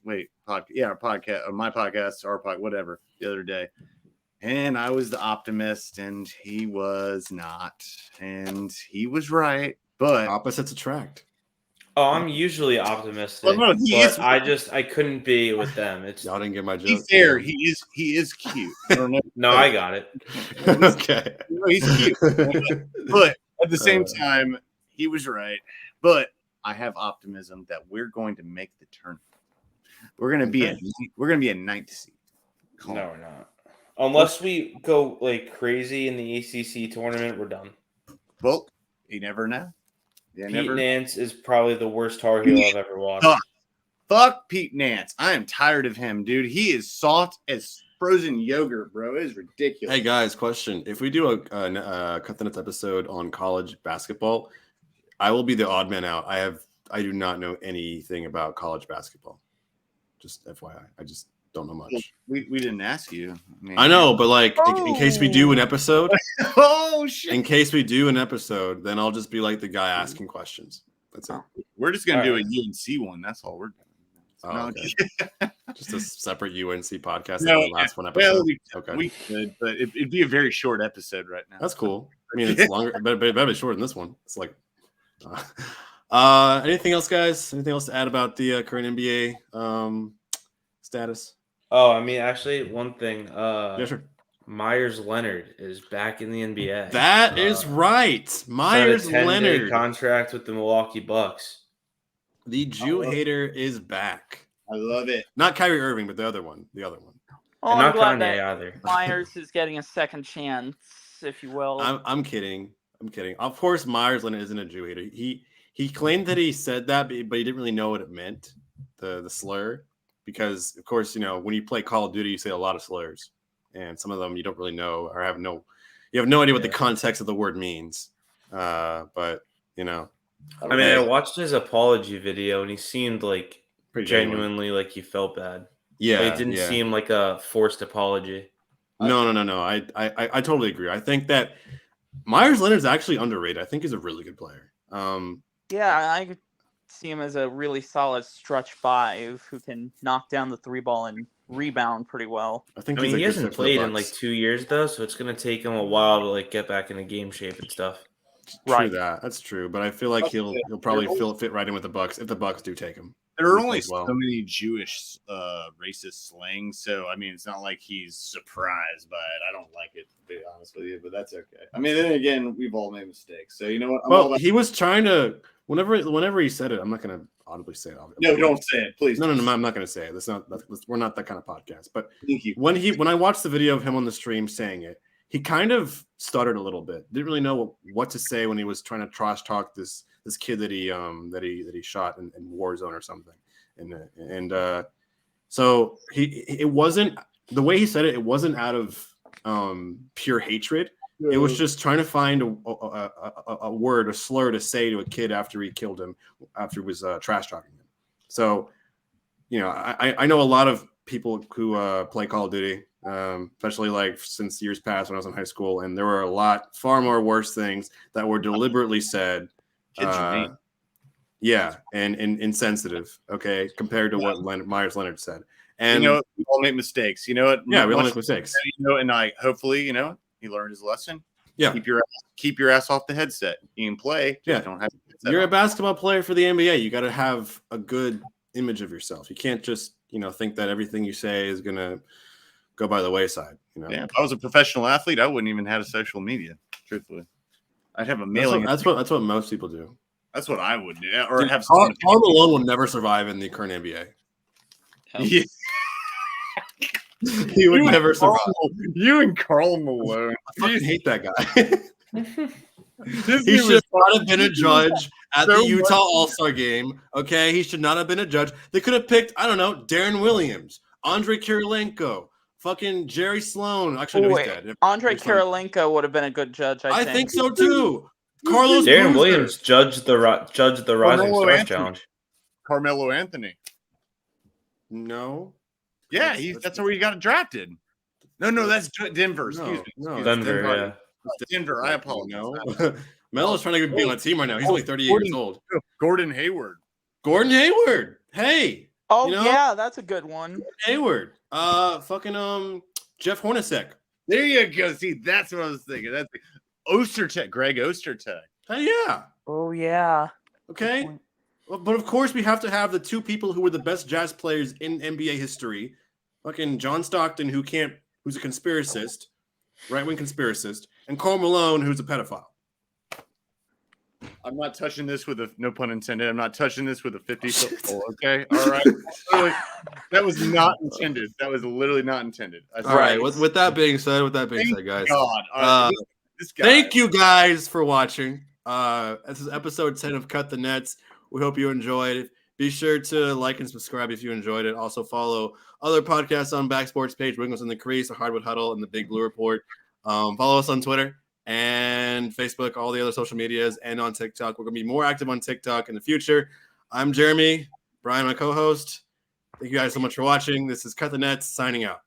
my podcast, whatever, the other day. And I was the optimist, and he was not. And he was right, but opposites attract. Oh, I'm usually optimistic. Well, no, I couldn't be with them. Y'all didn't get my joke. He's fair. He is cute. I don't know. No, I got it. Okay. He's cute. But at the same time, he was right. But I have optimism that we're going to make the tournament. We're gonna be a ninth seed. No, we're not. Unless we go like crazy in the ACC tournament, we're done. Well, you never know. Pete Nance is probably the worst Tar Heel I've ever watched. Fuck Pete Nance. I am tired of him, dude. He is soft as frozen yogurt, bro. It is ridiculous. Hey, guys, question. If we do a Cut the Nuts episode on college basketball, I will be the odd man out. I do not know anything about college basketball. Just FYI. I just don't know much. We didn't ask you. I know, but like in case we do an episode, shit. In case we do an episode, then I'll just be like the guy asking questions. That's it. We're just gonna do a UNC one. That's all we're doing. Okay. Just a separate UNC podcast. No, the last one episode. Well, we could, but it'd be a very short episode right now. That's cool. I mean, it's longer, but it better be shorter than this one. It's like. Anything else, guys? Anything else to add about the current NBA status? Oh, I mean, actually, one thing. Yeah, sure. Myers Leonard is back in the NBA. That is right. Myers Leonard contract with the Milwaukee Bucks. The Jew hater is back. I love it. Not Kyrie Irving, but the other one. Oh, and not Kanye either. Myers is getting a second chance, if you will. I'm kidding. Of course, Myers Leonard isn't a Jew hater. He claimed that he said that, but he didn't really know what it meant, the slur. Because, of course, when you play Call of Duty, you say a lot of slurs. And some of them you don't really know or you have no idea what the context of the word means. But, I mean, I watched his apology video, and he seemed like genuinely like he felt bad. Yeah. It didn't seem like a forced apology. No. I totally agree. I think that Myers Leonard's actually underrated. I think he's a really good player. Yeah, I could see him as a really solid stretch five who can knock down the three ball and rebound pretty well. I mean, he hasn't played in like 2 years though, so it's gonna take him a while to like get back into game shape and stuff. True that. That's true, but I feel like he'll probably fit right in with the Bucks if the Bucks do take him. There are only so many Jewish racist slang, so I mean, it's not like he's surprised by it. I don't like it, to be honest with you, but that's okay. I mean, then again, we've all made mistakes, so you know what? He was trying to. Whenever he said it, I'm not going to audibly say it. No, don't say it, please. No, I'm not going to say it. We're not that kind of podcast. But thank you. When I watched the video of him on the stream saying it, he kind of stuttered a little bit. Didn't really know what to say when he was trying to trash talk this kid that he shot in Warzone or something. So it wasn't the way he said it. It wasn't out of pure hatred. It was just trying to find a word, a slur to say to a kid after he killed him, after he was trash talking him. So, I know a lot of people who play Call of Duty, especially like since years past when I was in high school, and there were far more worse things that were deliberately said. Yeah, and insensitive. Okay, compared to what Myers Leonard said. And we all make mistakes. You know what? Yeah, we all make mistakes. And hopefully, he learned his lesson. Yeah. Keep your ass off the headset. You can play. Yeah. Don't have You're a basketball player for the NBA. You got to have a good image of yourself. You can't just, think that everything you say is going to go by the wayside. Yeah, if I was a professional athlete, I wouldn't even have a social media, truthfully. I'd have a mailing. That's what most people do. That's what I would do. Or Dude, have Karl Malone will never survive in the current NBA. Yeah. He would never survive. You and Karl Malone. I fucking hate that guy. He should not have been a judge at the Utah All-Star game. Okay, he should not have been a judge. They could have picked, I don't know, Darren Williams, Andrei Kirilenko, fucking Jerry Sloan. Actually, no, he's dead. Andrei Kirilenko would have been a good judge. I think so too. Carlos Darren Boozer. Williams judged the Rising Stars Challenge. Carmelo Anthony. No. Yeah, that's where he got drafted. No, that's Denver. Excuse me. No, Denver, yeah. Denver. I apologize. No. Melo's trying to be on a team right now. He's only 38 years old. Gordon Hayward. Hey. Oh, yeah, that's a good one. Hayward. Fucking Jeff Hornacek. There you go. See, that's what I was thinking. That's Ostertag, Greg Ostertag. Hey, yeah. Oh, yeah. Okay. But of course, we have to have the two people who were the best Jazz players in NBA history. Fucking John Stockton, who's a conspiracist, right-wing conspiracist, and Karl Malone, who's a pedophile. I'm not touching this with no pun intended. I'm not touching this with a 50-foot pole. Okay, all right. That was not intended. That was literally not intended. All right. With that being said, guys. God. This guy. Thank you guys for watching. This is episode 10 of Cut the Nets. We hope you enjoyed. Be sure to like and subscribe if you enjoyed it. Also follow other podcasts on Backsports page, Wiggles in the Crease, the Hardwood Huddle, and the Big Blue Report. Follow us on Twitter and Facebook, all the other social medias, and on TikTok. We're going to be more active on TikTok in the future. I'm Jeremy, Brian, my co-host. Thank you guys so much for watching. This is Cut the Nets, signing out.